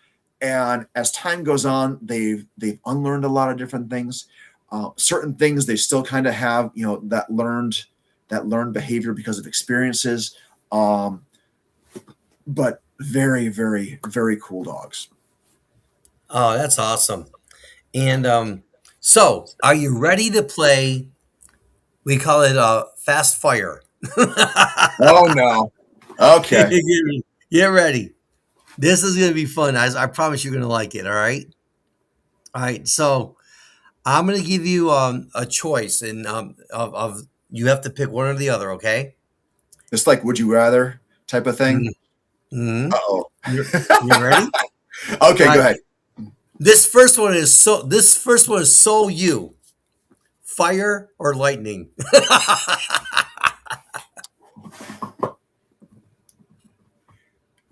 Speaker 2: And as time goes on, they've unlearned a lot of different things. Certain things they still kind of have, that learned behavior because of experiences. But very, very, very cool dogs.
Speaker 1: Oh, that's awesome. And so, are you ready to play? We call it fast fire.
Speaker 2: Oh no. Okay.
Speaker 1: Get ready. This is going to be fun. I promise you're going to like it. All right. All right. So I'm going to give you a choice, and of you have to pick one or the other. Okay.
Speaker 2: Just like would you rather type of thing.
Speaker 1: Mm-hmm.
Speaker 2: Uh-oh.
Speaker 1: You ready?
Speaker 2: Okay, go ahead.
Speaker 1: This first one is so you. Fire or lightning?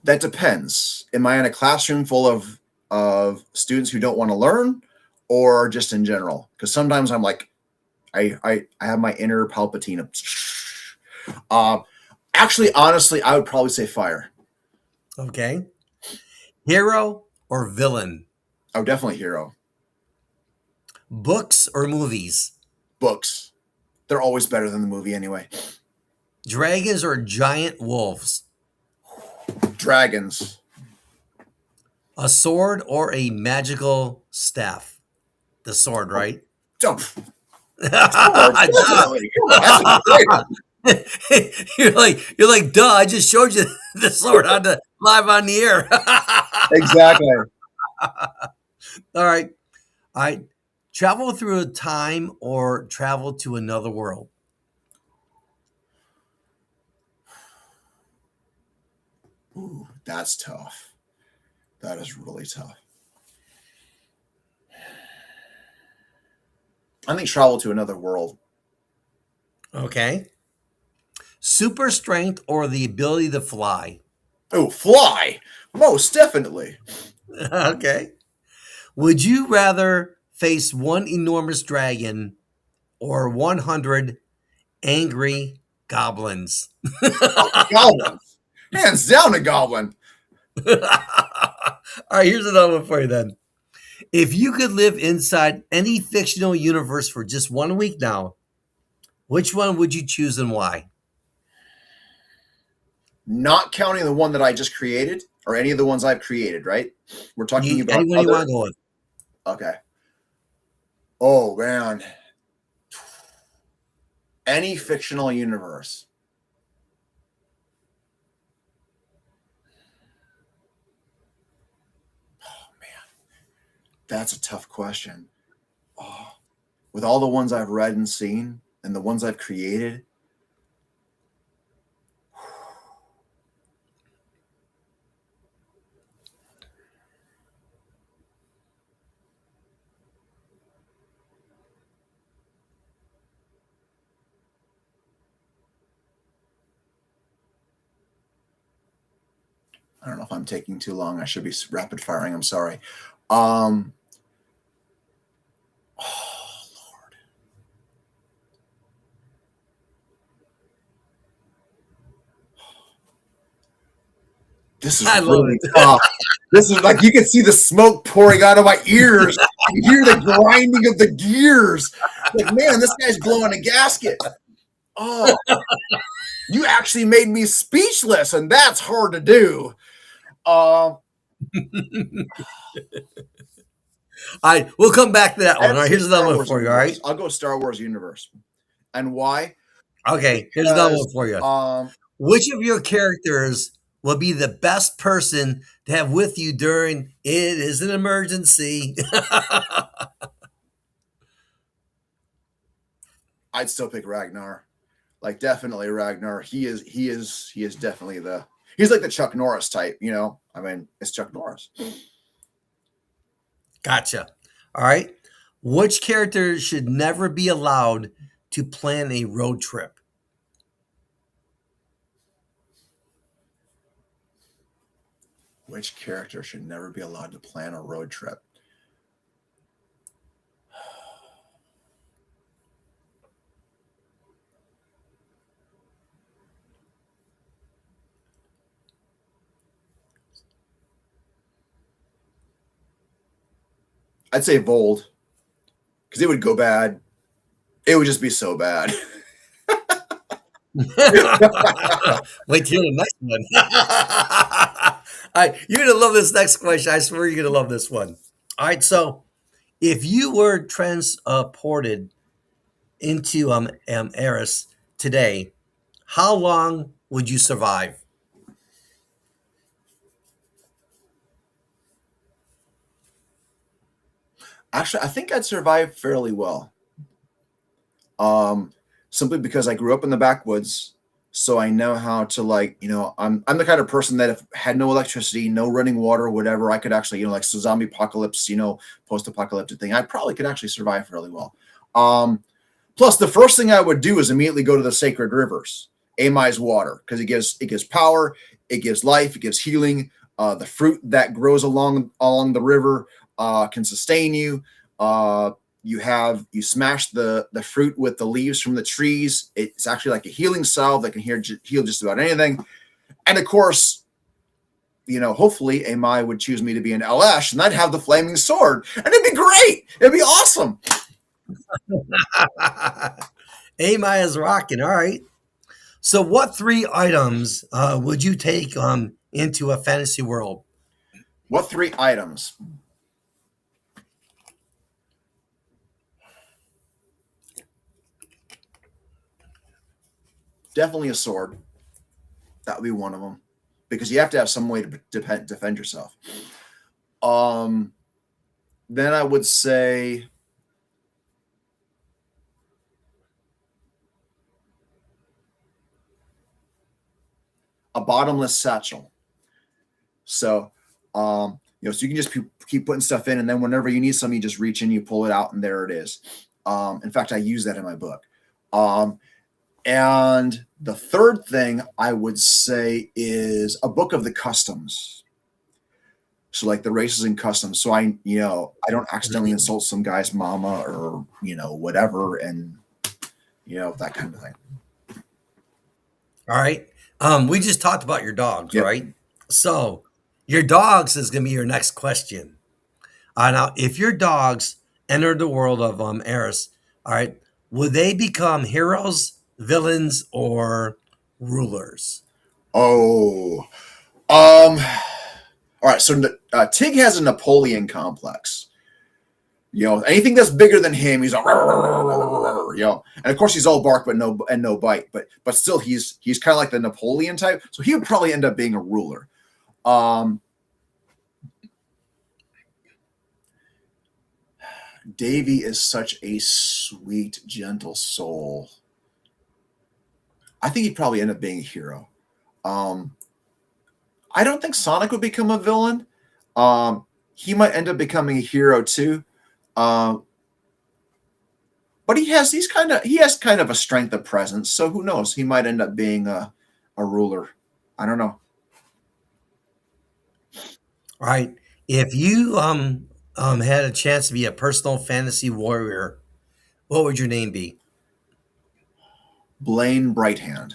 Speaker 2: That depends. Am I in a classroom full of students who don't want to learn, or just in general? Because sometimes I'm like, I have my inner Palpatine. Actually, honestly, I would probably say fire.
Speaker 1: Okay. Hero or villain?
Speaker 2: Oh, definitely hero.
Speaker 1: Books or movies?
Speaker 2: Books. They're always better than the movie anyway.
Speaker 1: Dragons or giant wolves?
Speaker 2: Dragons.
Speaker 1: A sword or a magical staff? The sword, right?
Speaker 2: Jump.
Speaker 1: You're like, duh, I just showed you the sword live on the air.
Speaker 2: Exactly.
Speaker 1: All right. Travel through a time or travel to another world?
Speaker 2: Ooh, that's tough. That is really tough. I think travel to another world.
Speaker 1: Okay. Super strength or the ability to fly?
Speaker 2: Oh, fly. Most definitely.
Speaker 1: Okay. Would you rather face one enormous dragon or 100 angry goblins?
Speaker 2: Goblins. Hands down a goblin.
Speaker 1: All right, here's another one for you then. If you could live inside any fictional universe for just 1 week now, which one would you choose and why?
Speaker 2: Not counting the one that I just created, or any of the ones I've created, right? We're talking about
Speaker 1: Anyone you
Speaker 2: other.
Speaker 1: want to go with?
Speaker 2: Okay. Oh man, any fictional universe. Oh man, that's a tough question. Oh, with all the ones I've read and seen, and the ones I've created, I don't know if I'm taking too long. I should be rapid firing. I'm sorry. Oh Lord, this is
Speaker 1: I love
Speaker 2: really
Speaker 1: it.
Speaker 2: tough. This is like you can see the smoke pouring out of my ears. You hear the grinding of the gears. Like, man, this guy's blowing a gasket. Oh, you actually made me speechless, and that's hard to do. Uh,
Speaker 1: We'll come back to that one.
Speaker 2: I'd
Speaker 1: All right,
Speaker 2: say
Speaker 1: here's another
Speaker 2: Star
Speaker 1: one
Speaker 2: Wars
Speaker 1: for you. All
Speaker 2: universe.
Speaker 1: right.
Speaker 2: I'll go Star Wars universe. And why?
Speaker 1: Okay, here's another one
Speaker 2: Because
Speaker 1: for you. Which of your characters will be the best person to have with you during it is an emergency?
Speaker 2: I'd still pick Ragnar. Like definitely Ragnar. He is definitely he's like the Chuck Norris type, you know. I mean, it's Chuck Norris.
Speaker 1: Gotcha. All right. Which character should never be allowed to plan a road trip?
Speaker 2: Which character should never be allowed to plan a road trip? I'd say Vold, because it would go bad. It would just be so bad.
Speaker 1: Wait till the next one. All right, you're gonna love this next question. I swear you're gonna love this one. All right, so if you were transported into Eris today, how long would you survive?
Speaker 2: Actually, I think I'd survive fairly well. Um, Simply because I grew up in the backwoods, so I know how to like, I'm the kind of person that if had no electricity, no running water, whatever, I could actually, like so zombie apocalypse, post apocalyptic thing, I probably could actually survive fairly well. Um, Plus, the first thing I would do is immediately go to the sacred rivers, Amai's water, because it gives power, it gives life, it gives healing. The fruit that grows along the river can sustain you. Uh, you smash the fruit with the leaves from the trees. It's actually like a healing salve that can heal just about anything. And of course, hopefully Amai would choose me to be an Elesh, and I'd have the flaming sword, and it'd be great. It'd be awesome.
Speaker 1: Ami is rocking. All right. So, what three items would you take into a fantasy world?
Speaker 2: What three items? Definitely a sword. That would be one of them, because you have to have some way to defend yourself. Um, then I would say a bottomless satchel. So, so you can just keep putting stuff in, and then whenever you need something, you just reach in, you pull it out, and there it is. In fact, I use that in my book. And the third thing I would say is a book of the customs. So like the races and customs. So I don't accidentally insult some guy's mama or, whatever. And, that kind of thing.
Speaker 1: All right. We just talked about your dogs,
Speaker 2: Yep.
Speaker 1: right? So, your dogs is going to be your next question. Now, if your dogs enter the world of Eris, all right, will they become heroes, villains, or rulers?
Speaker 2: Oh, um, All right, so Tig has a Napoleon complex. Anything that's bigger than him, he's like, and of course he's all bark but no bite. But still, he's kind of like the Napoleon type. So he would probably end up being a ruler. Davy is such a sweet, gentle soul. I think he'd probably end up being a hero. I don't think Sonic would become a villain. He might end up becoming a hero too. But he has kind of a strength of presence. So who knows? He might end up being a ruler. I don't know.
Speaker 1: All right. If you had a chance to be a personal fantasy warrior, what would your name be?
Speaker 2: Blaine Brighthand.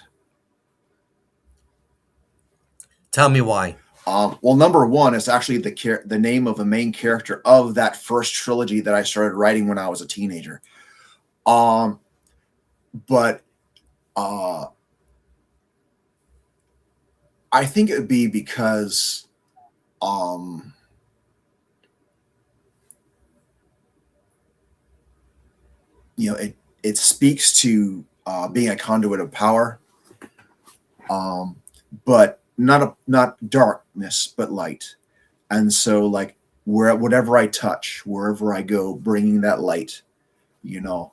Speaker 1: Tell me why.
Speaker 2: Well, number one is actually the name of the main character of that first trilogy that I started writing when I was a teenager. But I think it would be because it speaks to being a conduit of power, but not darkness, but light. And so, like, whatever I touch, wherever I go, bringing that light, you know.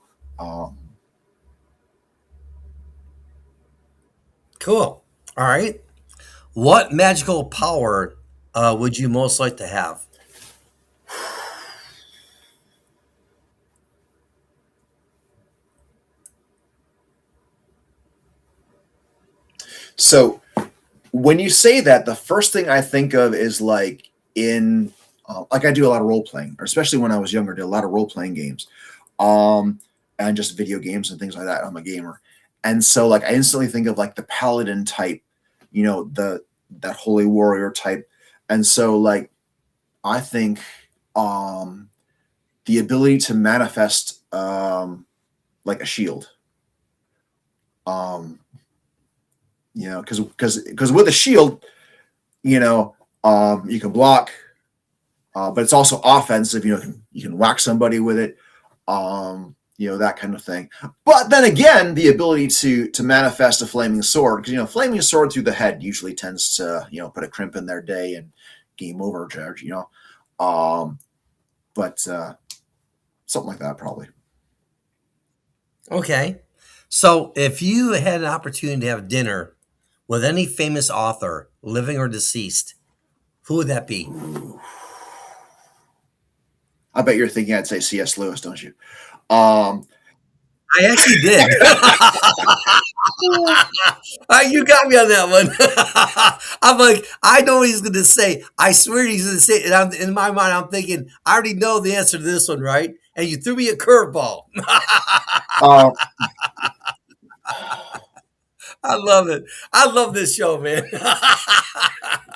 Speaker 1: Cool. All right. What magical power would you most like to have?
Speaker 2: So when you say that, the first thing I think of is like like I do a lot of role playing, or especially when I was younger, did a lot of role playing games, and just video games and things like that. I'm a gamer, and so like I instantly think of like the paladin type, that holy warrior type, and so like I think the ability to manifest like a shield, um, because with a shield, you can block, but it's also offensive. You can whack somebody with it, that kind of thing. But then again, the ability to manifest a flaming sword, because flaming sword through the head usually tends to put a crimp in their day and game over charge. But something like that probably.
Speaker 1: Okay. So, if you had an opportunity to have dinner with any famous author, living or deceased, who would that be?
Speaker 2: I bet you're thinking I'd say C.S. Lewis, don't you? Um,
Speaker 1: I actually did. You got me on that one. I'm like, I know what he's going to say. I swear he's going to say it. And in my mind, I'm thinking, I already know the answer to this one, right? And you threw me a curveball.
Speaker 2: uh,
Speaker 1: I love it. I love this show, man.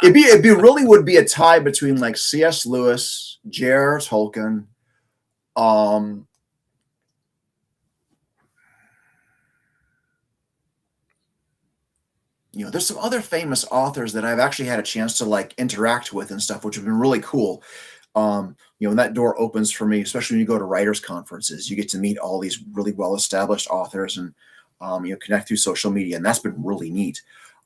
Speaker 2: it'd be really would be a tie between like C.S. Lewis, J.R.R. Tolkien. Um, there's some other famous authors that I've actually had a chance to like interact with and stuff, which have been really cool. When that door opens for me, especially when you go to writers' conferences, you get to meet all these really well-established authors and connect through social media, and that's been really neat.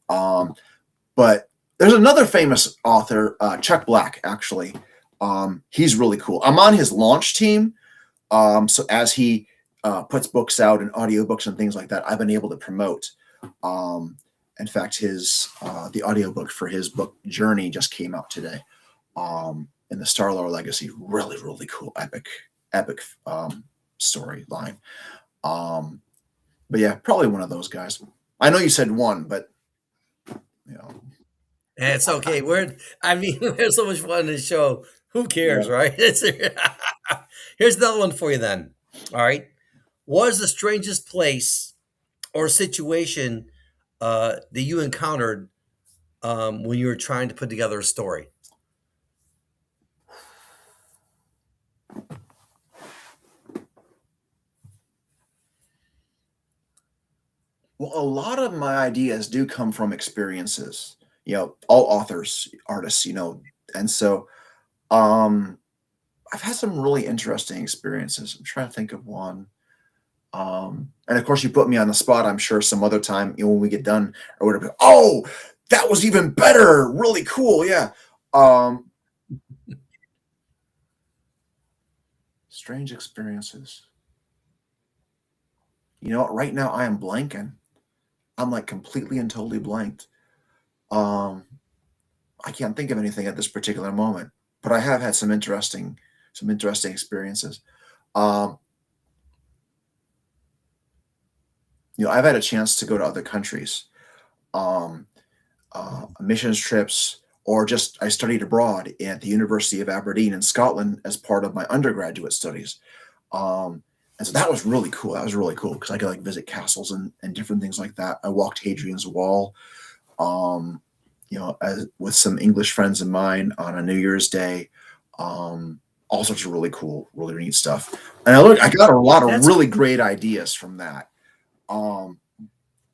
Speaker 2: But there's another famous author, Chuck Black, actually. He's really cool. I'm on his launch team. So as he puts books out and audiobooks and things like that, I've been able to promote. In fact, the audiobook for his book Journey just came out today. In the Starlore Legacy, really, really cool, epic storyline. But yeah, probably one of those guys. I know you said one, but you know,
Speaker 1: And it's okay. We're so much fun in this show. Who cares,
Speaker 2: yeah.
Speaker 1: right? Here's another one for you then. All right. What is the strangest place or situation that you encountered when you were trying to put together a story?
Speaker 2: Well, a lot of my ideas do come from experiences. All authors, artists, And so um, I've had some really interesting experiences. I'm trying to think of one. And of course, you put me on the spot. I'm sure some other time, when we get done or whatever. Oh, that was even better. Really cool. Yeah. Um, Strange experiences. You know what? Right now, I am blanking. I'm like completely and totally blanked. Um, I can't think of anything at this particular moment, but I have had some interesting experiences. Um, I've had a chance to go to other countries, um, missions trips, or just I studied abroad at the University of Aberdeen in Scotland as part of my undergraduate studies. Um, and so that was really cool. That was really cool because I could like visit castles and different things like that. I walked Hadrian's Wall, um, with some English friends of mine on a New Year's Day. All sorts of really cool, really neat stuff. And I got a lot of
Speaker 1: That's
Speaker 2: really great ideas from that. Um,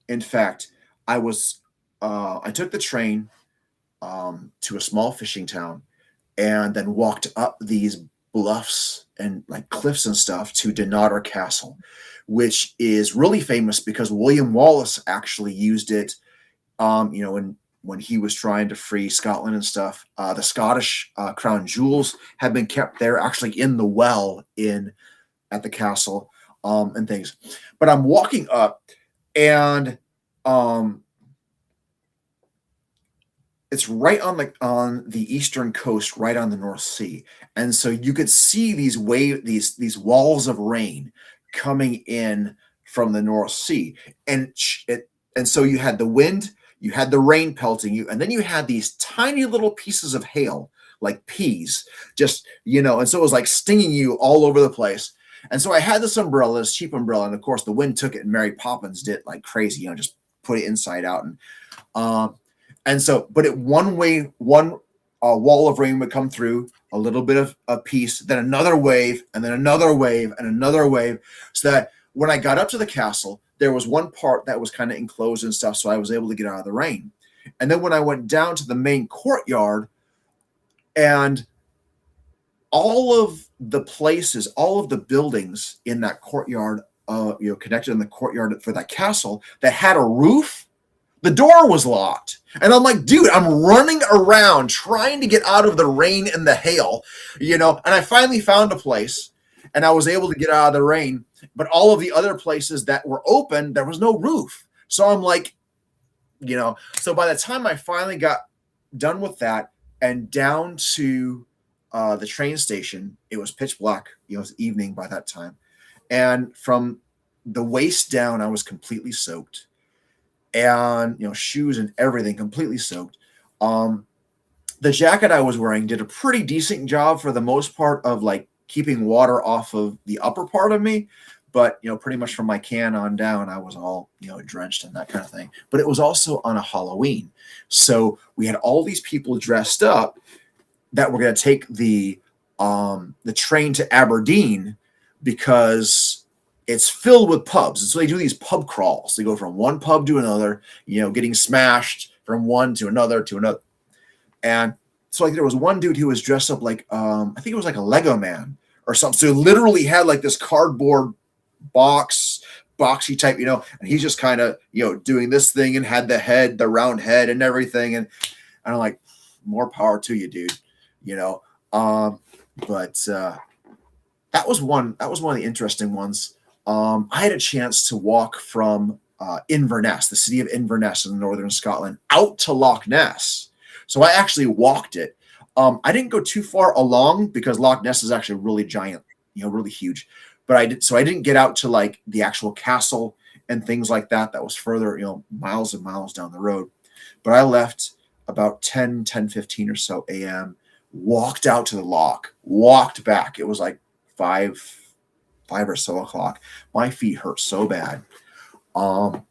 Speaker 2: in fact, I took the train to a small fishing town and then walked up these bluffs and like cliffs and stuff to Dunnottar Castle, which is really famous because William Wallace actually used it. When he was trying to free Scotland and stuff, the Scottish crown jewels have been kept there, actually in the well in at the castle, and things. But I'm walking up, and um, it's right on the eastern coast, right on the North Sea, and so you could see these walls of rain coming in from the North Sea, and so you had the wind, you had the rain pelting you, and then you had these tiny little pieces of hail, like peas, just and so it was like stinging you all over the place. And so I had this umbrella, this cheap umbrella, and of course the wind took it, and Mary Poppins did like crazy, just put it inside out, um, and so, but one wall of rain would come through, a little bit of a piece, then another wave, and then another wave, and another wave, so that when I got up to the castle, there was one part that was kind of enclosed and stuff, so I was able to get out of the rain. And then when I went down to the main courtyard, and all of the buildings in that courtyard, connected in the courtyard for that castle that had a roof, the door was locked. And I'm like, dude, I'm running around trying to get out of the rain and the hail, and I finally found a place and I was able to get out of the rain. But all of the other places that were open, there was no roof. So I'm like, so by the time I finally got done with that and down to the train station, it was pitch black. It was evening by that time. And from the waist down, I was completely soaked. And shoes and everything completely soaked. The jacket I was wearing did a pretty decent job for the most part of like keeping water off of the upper part of me, but pretty much from my can on down, I was all drenched and that kind of thing. But it was also on a Halloween, so we had all these people dressed up that were going to take the train to Aberdeen because it's filled with pubs. And so they do these pub crawls. They go from one pub to another, getting smashed from one to another to another. And so like there was one dude who was dressed up like, I think it was like a Lego man or something. So literally had like this cardboard boxy type, and he's just kind of, doing this thing and had the round head and everything. And I'm like, more power to you, dude, but that was one of the interesting ones. I had a chance to walk from Inverness, the city of Inverness in northern Scotland, out to Loch Ness. So I actually walked it. I didn't go too far along because Loch Ness is actually really giant, really huge. But I didn't get out to like the actual castle and things like that. That was further, miles and miles down the road. But I left about 10:15 or so a.m., walked out to the loch, walked back. It was like 5 or so o'clock. My feet hurt so bad. But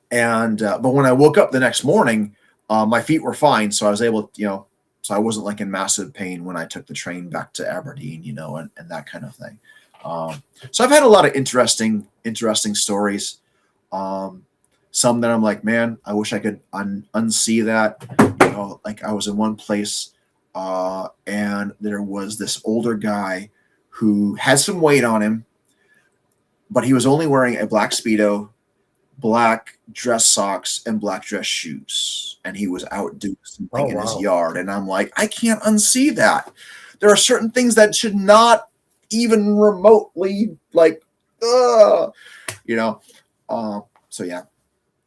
Speaker 2: when I woke up the next morning, my feet were fine. So I was able to, so I wasn't like in massive pain when I took the train back to Aberdeen, and that kind of thing. So I've had a lot of interesting stories. Some that I'm like, man, I wish I could unsee that, like I was in one place, and there was this older guy who had some weight on him, but he was only wearing a black speedo, black dress socks, and black dress shoes, and he was out doing
Speaker 1: Oh
Speaker 2: something in his
Speaker 1: wow.
Speaker 2: yard. And I'm like, I can't unsee that. There are certain things that should not even remotely like, uh, you know. So yeah,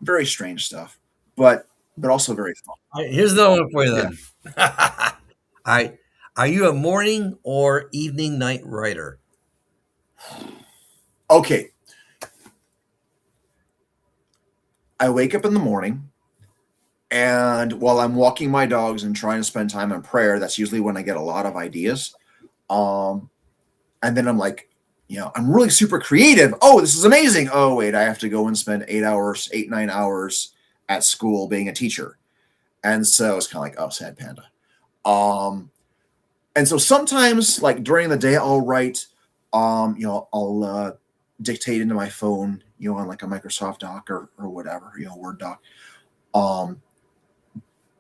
Speaker 2: very strange stuff, but also very fun.
Speaker 1: All right, here's another one for you
Speaker 2: Yeah.
Speaker 1: then. All right. Are you a morning or evening night writer?
Speaker 2: Okay. I wake up in the morning, and while I'm walking my dogs and trying to spend time in prayer, that's usually when I get a lot of ideas. Um, and then I'm like, I'm really super creative. Oh, this is amazing. Oh, wait, I have to go and spend 8 hours, 8, 9 hours at school being a teacher. And so it's kind of like, oh, sad panda. Um, and so sometimes, like during the day, I'll write, I'll dictate into my phone, on like a Microsoft Doc or whatever, Word doc. Um,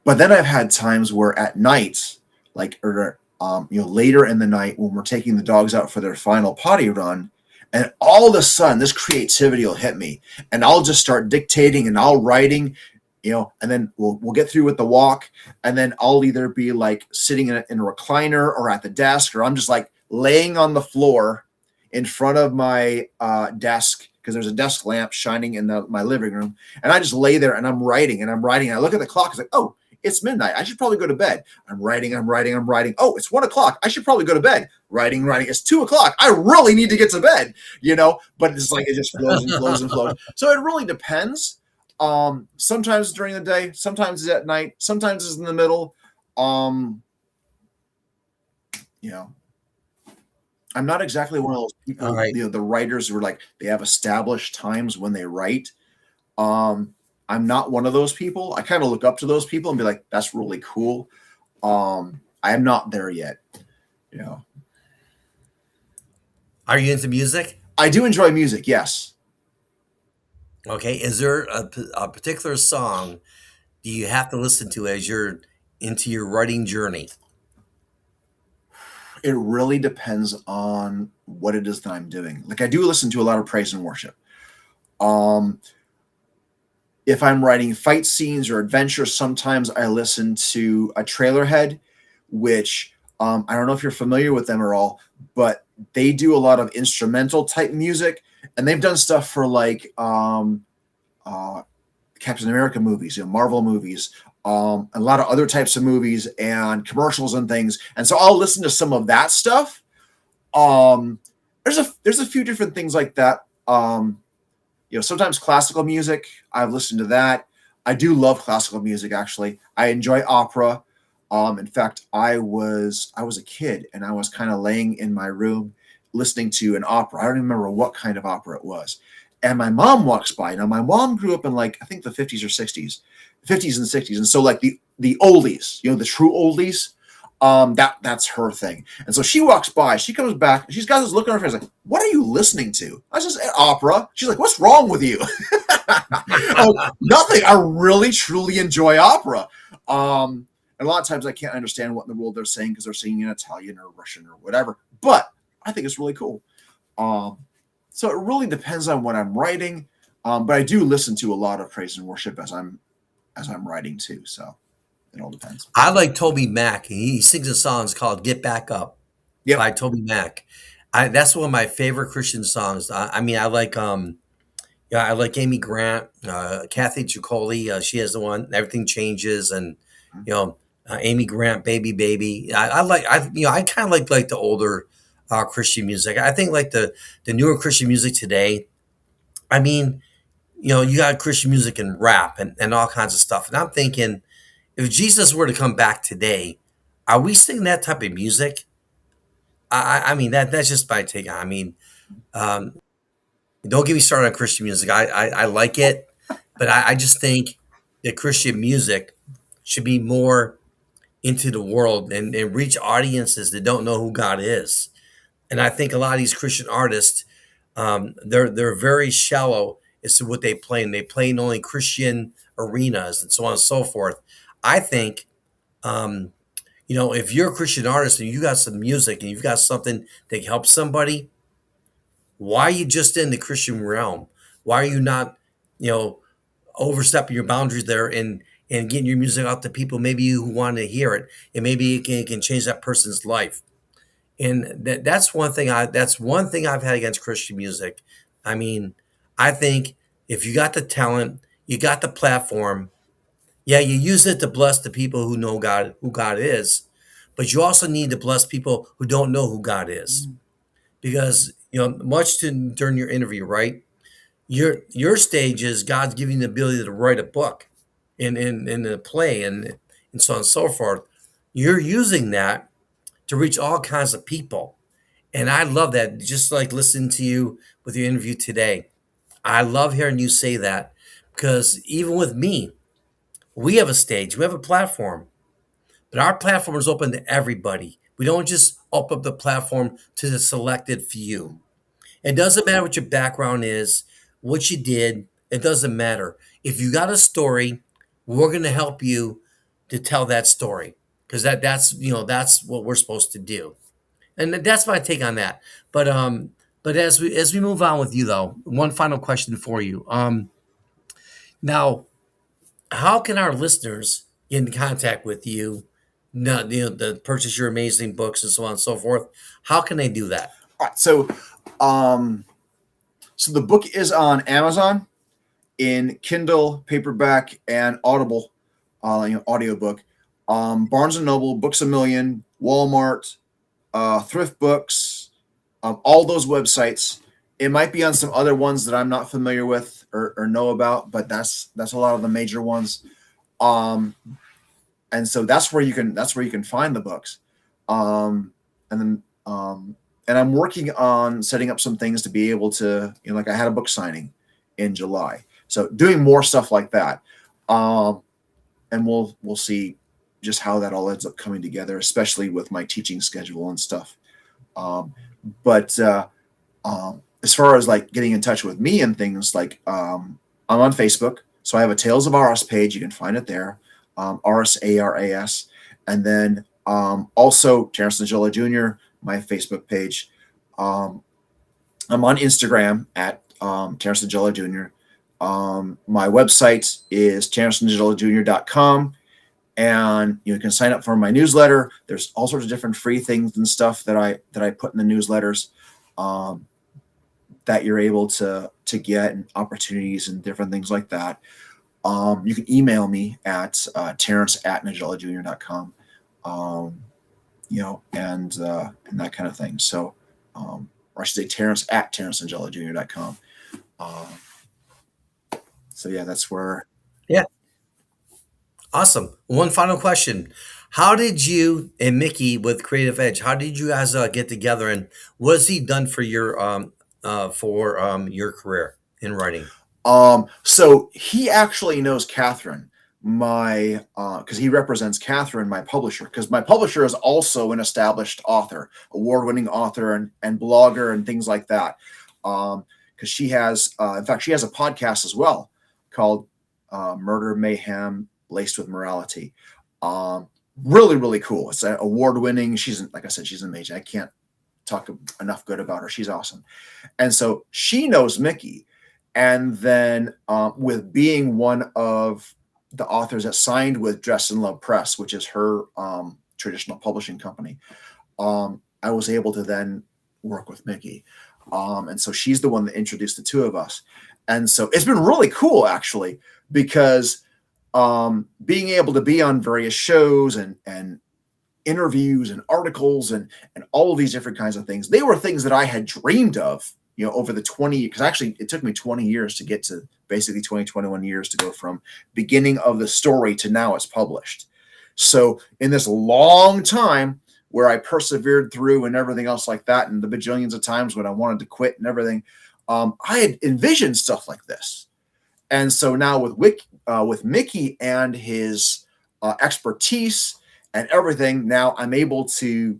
Speaker 2: but then I've had times where at night, like or later in the night when we're taking the dogs out for their final potty run, and all of a sudden this creativity will hit me, and I'll just start dictating and I'll writing, and then we'll get through with the walk, and then I'll either be like sitting in a recliner or at the desk, or I'm just like laying on the floor in front of my desk because there's a desk lamp shining in my living room, and I just lay there and I'm writing and I'm writing. And I look at the clock. It's like, oh, it's midnight. I should probably go to bed. I'm writing. I'm writing. I'm writing. Oh, it's 1 o'clock. I should probably go to bed. Writing, writing. It's 2 o'clock. I really need to get to bed. But it's like it just flows and flows and flows. So it really depends. Sometimes during the day, sometimes it's at night, sometimes it's in the middle. You know, I'm not exactly one of those
Speaker 1: All
Speaker 2: people,
Speaker 1: right.
Speaker 2: the writers who are like they have established times when they write. Um, I'm not one of those people. I kind of look up to those people and be like, that's really cool. I am not there yet. You know,
Speaker 1: Are you into music?
Speaker 2: I do enjoy music. Yes,
Speaker 1: Okay. Is there a particular song do you have to listen to as you're into your writing journey?
Speaker 2: it really depends on what it is that I'm doing. Like I do listen to a lot of praise and worship. Um, if I'm writing fight scenes or adventures, sometimes I listen to a trailer head, which I don't know if you're familiar with them at all, but they do a lot of instrumental type music, and they've done stuff for like uh, Captain America movies, Marvel movies, a lot of other types of movies and commercials and things. And so I'll listen to some of that stuff. Um, there's a few different things like that. Sometimes classical music. I've listened to that. I do love classical music. Actually, I enjoy opera. In fact, I was a kid and I was kind of laying in my room listening to an opera. I don't even remember what kind of opera it was. And my mom walks by. Now, my mom grew up in like I think the 50s or 60s, 50s and 60s, and so like the oldies, the true oldies. That's her thing. And so she walks by, she comes back, she's got this look on her face like, what are you listening to? I just opera. She's like, what's wrong with you? Oh, nothing. I really truly enjoy opera. And a lot of times I can't understand what in the world they're saying because they're singing in Italian or Russian or whatever. But I think it's really cool. Um, so it really depends on what I'm writing. But I do listen to a lot of praise and worship as I'm writing too. So it all depends.
Speaker 1: I like Toby Mac. He sings a song it's called "Get Back Up"
Speaker 2: Yep.
Speaker 1: by Toby Mac. That's one of my favorite Christian songs. I mean, I like yeah, I like Amy Grant, Kathy Tricoli. She has the one "Everything Changes," and you know, Amy Grant, "Baby Baby." I kind of like the older Christian music. I think like the newer Christian music today. I mean, you got Christian music and rap and all kinds of stuff. And I'm thinking, if Jesus were to come back today, are we singing that type of music? I mean that's just my take. I mean, um, don't get me started on Christian music. I like it, but I just think that Christian music should be more into the world and reach audiences that don't know who God is. And I think a lot of these Christian artists, they're very shallow as to what they play, and they play in only Christian arenas and so on and so forth. I think Um, if you're a Christian artist and you got some music and you've got something that helps somebody, why are you just in the Christian realm? Why are you not, you know, overstepping your boundaries there and getting your music out to people maybe who want to hear it, and maybe it can change that person's life. And that's one thing I've had against Christian music. I mean, I think if you got the talent, you got the platform, yeah, you use it to bless the people who know God, who God is, but you also need to bless people who don't know who God is. Because, much to during your interview, right? Your stage is God's giving you the ability to write a book and a play and so on and so forth. You're using that to reach all kinds of people. And I love that. Just like listening to you with your interview today. I love hearing you say that because even with me, we have a stage, we have a platform, but our platform is open to everybody. We don't just open up the platform to the selected few. It doesn't matter what your background is, what you did. It doesn't matter. If you got a story, we're going to help you to tell that story because that's what we're supposed to do. And that's my take on that. But as we move on with you though, one final question for you. Now, how can our listeners get in contact with you? Not to purchase your amazing books and so on and so forth. How can they do that?
Speaker 2: All right. Um, so the book is on Amazon in Kindle, paperback, and Audible, audiobook. Barnes and Noble, Books a Million, Walmart, Thrift Books, all those websites. It might be on some other ones that I'm not familiar with or know about, but that's a lot of the major ones. Um, and so that's where you can find the books. And then and I'm working on setting up some things to be able to, like I had a book signing in July, so doing more stuff like that. Um, and we'll see just how that all ends up coming together, especially with my teaching schedule and stuff. Um, but as far as like getting in touch with me and things like I'm on Facebook, so I have a Tales of Aras page. You can find it there, Aras Aras, and then also Terrence Nagilla Jr. my Facebook page. Um, I'm on Instagram at Terrence Nagilla Jr. My website is terrencenagillajr.com, and you can sign up for my newsletter. There's all sorts of different free things and stuff that I put in the newsletters. Um, that you're able to get, and opportunities and different things like that. You can email me at terrence@nagellajr.com, and that kind of thing. So, or I should say terrence@terrencenagellajr.com. Um, so yeah, that's where.
Speaker 1: Yeah, awesome. One final question: how did you and Mickey with Creative Edge? How did you guys get together, and what has he done for your career in writing?
Speaker 2: So he actually knows Catherine, my because he represents Catherine, my publisher. Because my publisher is also an established author, award-winning author, and blogger and things like that. Because she has, in fact, she has a podcast as well called Murder Mayhem Laced with Morality. Um, Really, really cool. It's an award-winning. Like I said, she's amazing. I can't talk enough good about her. She's awesome. And so she knows Mickey. And then with being one of the authors that signed with Dress and Love Press, which is her traditional publishing company, I was able to then work with Mickey. And so she's the one that introduced the two of us. And so it's been really cool, actually, because being able to be on various shows and interviews and articles and all of these different kinds of things. They were things that I had dreamed of, over the 20, because actually it took me 20 years to get to basically 21 years to go from beginning of the story to now it's published. So in this long time where I persevered through and everything else like that, and the bajillions of times when I wanted to quit and everything, I had envisioned stuff like this. And so now with Mickey and his expertise and everything, now I'm able to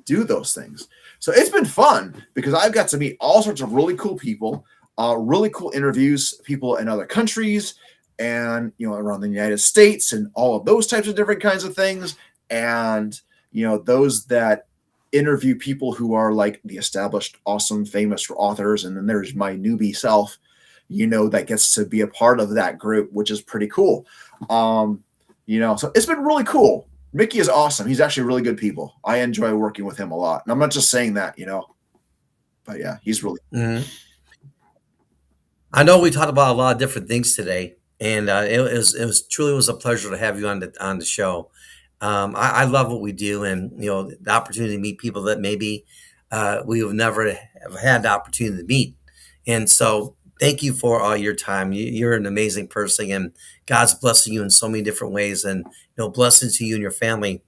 Speaker 2: do those things. So it's been fun because I've got to meet all sorts of really cool people, really cool interviews, people in other countries, and around the United States and all of those types of different kinds of things. And those that interview people who are like the established, awesome, famous authors, and then there's my newbie self, that gets to be a part of that group, which is pretty cool. So it's been really cool. Mickey is awesome. He's actually really good people. I enjoy working with him a lot. And I'm not just saying that, but yeah, he's really.
Speaker 1: Mhm. I know we talked about a lot of different things today, and it was truly was a pleasure to have you on the show. I love what we do, and the opportunity to meet people that maybe we have never have had the opportunity to meet. And so, thank you for all your time. You're an amazing person, and God's blessing you in so many different ways, and blessings to you and your family.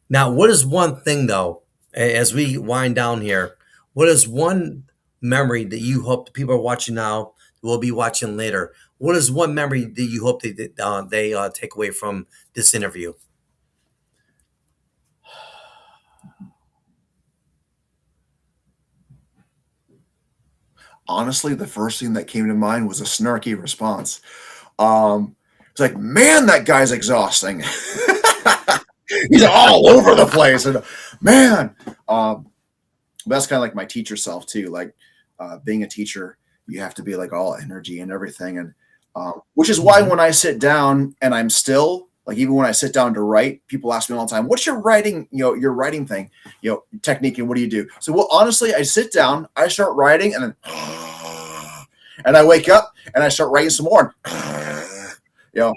Speaker 1: Now, what is one thing though, as we wind down here, what is one memory that you hope the people are watching now will be watching later? What is one memory that you hope they take away from this interview?
Speaker 2: Honestly, the first thing that came to mind was a snarky response. It's like, man, that guy's exhausting. He's all over the place, and man, that's kind of like my teacher self too. Like being a teacher, you have to be like all energy and everything, and which is why
Speaker 1: Mhm.
Speaker 2: when I sit down and I'm still like, even when I sit down to write, people ask me all the time, "What's your writing, your writing thing, technique, and what do you do?" So, well, honestly, I sit down, I start writing, and then and I wake up and I start writing some more. you know,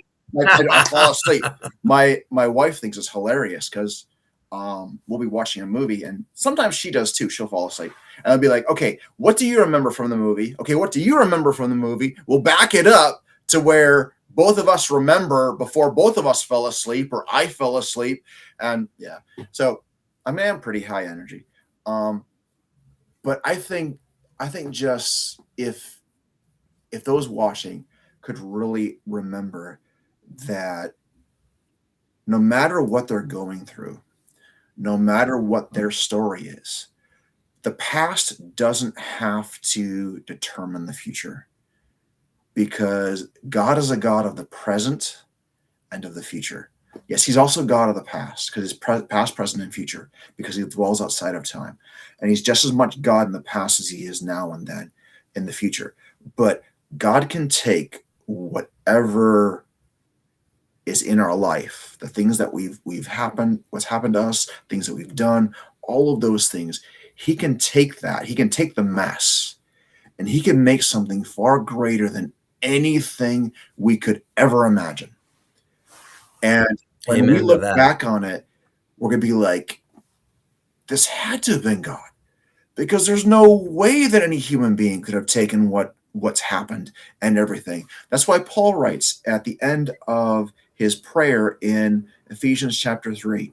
Speaker 2: I fall asleep. My wife thinks it's hilarious because we'll be watching a movie, and sometimes she does too. She'll fall asleep, and I'll be like, "Okay, what do you remember from the movie? Okay, what do you remember from the movie? We'll back it up to where both of us remember before both of us fell asleep, or I fell asleep." And yeah, so I mean, I'm pretty high energy, um, but I think just if those watching could really remember that no matter what they're going through, no matter what their story is, the past doesn't have to determine the future, because God is a God of the present and of the future. Yes, he's also God of the past, because he's past, present, and future, because he dwells outside of time. And he's just as much God in the past as he is now and then in the future. But God can take whatever is in our life, the things that we've happened, what's happened to us, things that we've done, all of those things. He can take that. He can take the mess, and he can make something far greater than anything we could ever imagine. And when we
Speaker 1: Amen to
Speaker 2: look
Speaker 1: that.
Speaker 2: back on it, we're gonna be like, this had to have been God, because there's no way that any human being could have taken what's happened and everything. That's why Paul writes at the end of his prayer in Ephesians chapter 3,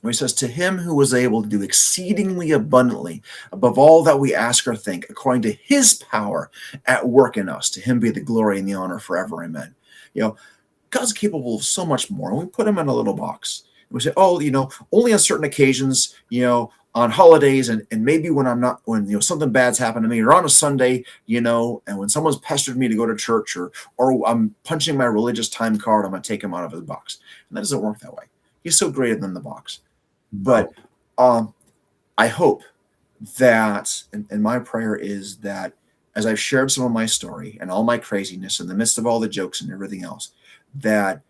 Speaker 2: where he says, "To him who was able to do exceedingly abundantly above all that we ask or think, according to his power at work in us, to him be the glory and the honor forever. Amen." You know, God's capable of so much more. And we put him in a little box. And we say, oh, only on certain occasions, on holidays, and maybe when I'm not, when something bad's happened to me, or on a Sunday, and when someone's pestered me to go to church, or I'm punching my religious time card, I'm gonna take him out of his box. And that doesn't work that way. He's so greater than the box. But
Speaker 1: Oh,
Speaker 2: I hope that, and my prayer is that, as I've shared some of my story and all my craziness in the midst of all the jokes and everything else, that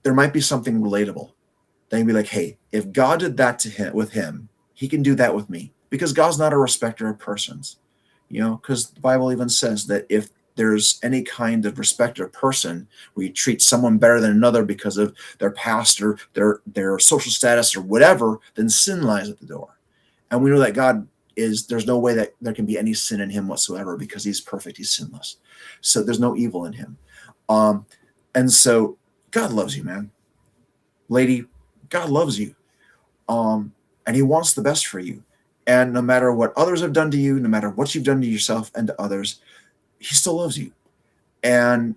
Speaker 2: there might be something relatable. They can be like, hey, if God did that to him with him, he can do that with me. Because God's not a respecter of persons. Because the Bible even says that if there's any kind of respect of person where you treat someone better than another because of their past or their social status or whatever, then sin lies at the door. And we know that God there's no way that there can be any sin in him whatsoever, because he's perfect, he's sinless. So there's no evil in him. Um, and so God loves you, man. Lady, God loves you. And he wants the best for you. And no matter what others have done to you, no matter what you've done to yourself and to others, he still loves you. And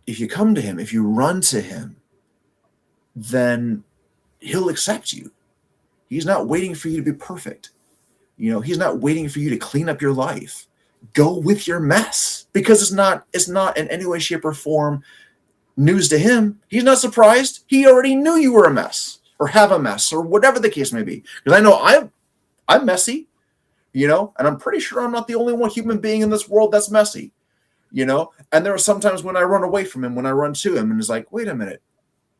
Speaker 2: if you come to him, if you run to him, then he'll accept you. He's not waiting for you to be perfect. He's not waiting for you to clean up your life. go with your mess, because it's not in any way, shape, or form news to him. He's not surprised. He already knew you were a mess or have a mess or whatever the case may be. Because I know I'm messy, and I'm pretty sure I'm not the only one human being in this world that's messy, And there are sometimes when I run away from him, when I run to him, and it's like, wait a minute,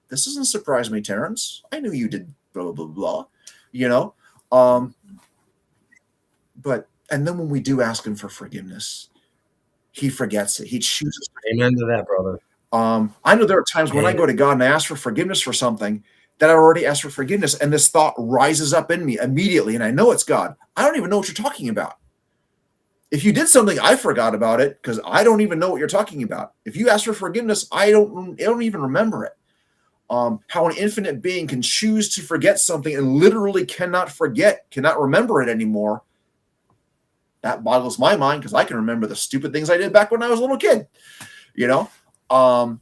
Speaker 2: this doesn't surprise me, Terrence. I knew you did blah blah blah, you know. Um, but and then when we do ask him for forgiveness, he forgets it. He chooses.
Speaker 1: Amen to that, brother.
Speaker 2: I know there are times when I
Speaker 1: Amen.
Speaker 2: go to God and I ask for forgiveness for something that I already asked for forgiveness, and this thought rises up in me immediately, and I know it's God. I don't even know what you're talking about. If you did something, I forgot about it because I don't even know what you're talking about. If you ask for forgiveness, I don't even remember it. How an infinite being can choose to forget something and literally cannot remember it anymore. That boggles my mind because I can remember the stupid things I did back when I was a little kid, you know. And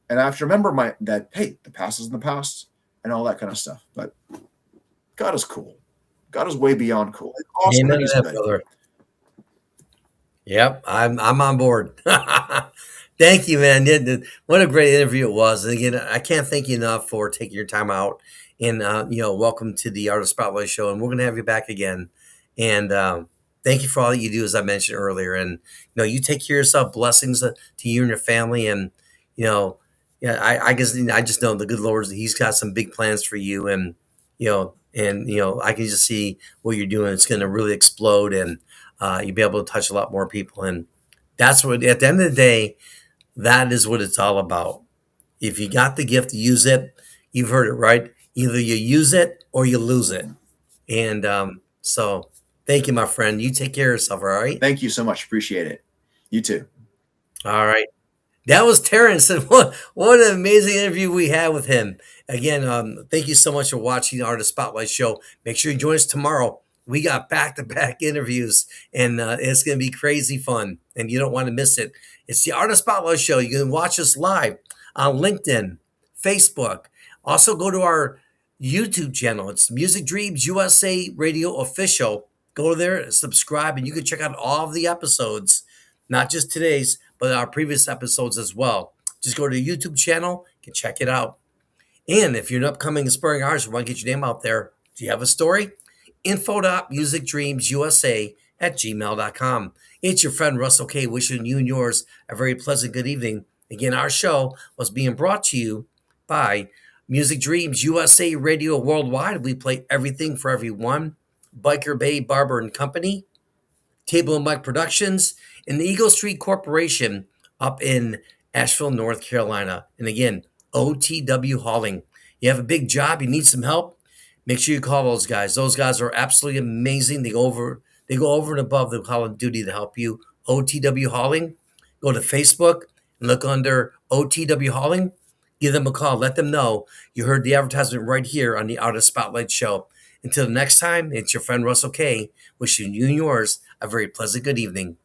Speaker 2: I have to remember that hey, the past is in the past and all that kind of stuff. But God is cool. God is way beyond cool. It's awesome
Speaker 1: Amen
Speaker 2: and
Speaker 1: to
Speaker 2: He's
Speaker 1: that,
Speaker 2: good.
Speaker 1: brother. Yep, I'm on board. Thank you, man. What a great interview it was. And again, I can't thank you enough for taking your time out. And welcome to the Artist Spotlight Show. And we're going to have you back again. And thank you for all that you do, as I mentioned earlier. And you take care of yourself. Blessings to you and your family. And yeah, I guess I just know the good Lord, He's got some big plans for you. And I can just see what you're doing. It's going to really explode, and you'll be able to touch a lot more people. And that's what, at the end of the day, that is what it's all about. If you got the gift, use it. You've heard it, right? Either you use it or you lose it. And so, thank you, my friend. You take care of yourself, all right?
Speaker 2: Thank you so much. Appreciate it. You too.
Speaker 1: All right. That was Terrence, and what an amazing interview we had with him. Again, thank you so much for watching the Artist Spotlight Show. Make sure you join us tomorrow. We got back-to-back interviews, and it's going to be crazy fun, and you don't want to miss it. It's the Artist Spotlight Show. You can watch us live on LinkedIn, Facebook. Also, go to our YouTube channel. It's Music Dreams USA Radio Official. Go there, subscribe, and you can check out all of the episodes, not just today's, but our previous episodes as well. Just go to the YouTube channel, you can check it out. And if you're an upcoming aspiring artist, want to get your name out there, do you have a story? info.musicdreamsusa@gmail.com. It's your friend Russell K. wishing you and yours a very pleasant good evening. Again, our show was being brought to you by Music Dreams USA Radio Worldwide. We play everything for everyone. Biker Bay Barber and Company, Table and Mike Productions, and the Eagle Street Corporation up in Asheville, North Carolina. And again, OTW Hauling. You have a big job, you need some help, make sure you call those guys. Those guys are absolutely amazing. They go over and above the call of duty to help you. OTW Hauling. Go to Facebook and look under OTW Hauling. Give them a call. Let them know you heard the advertisement right here on the Artist Spotlight Show. Until the next time, it's your friend Russell K. wishing you and yours a very pleasant good evening.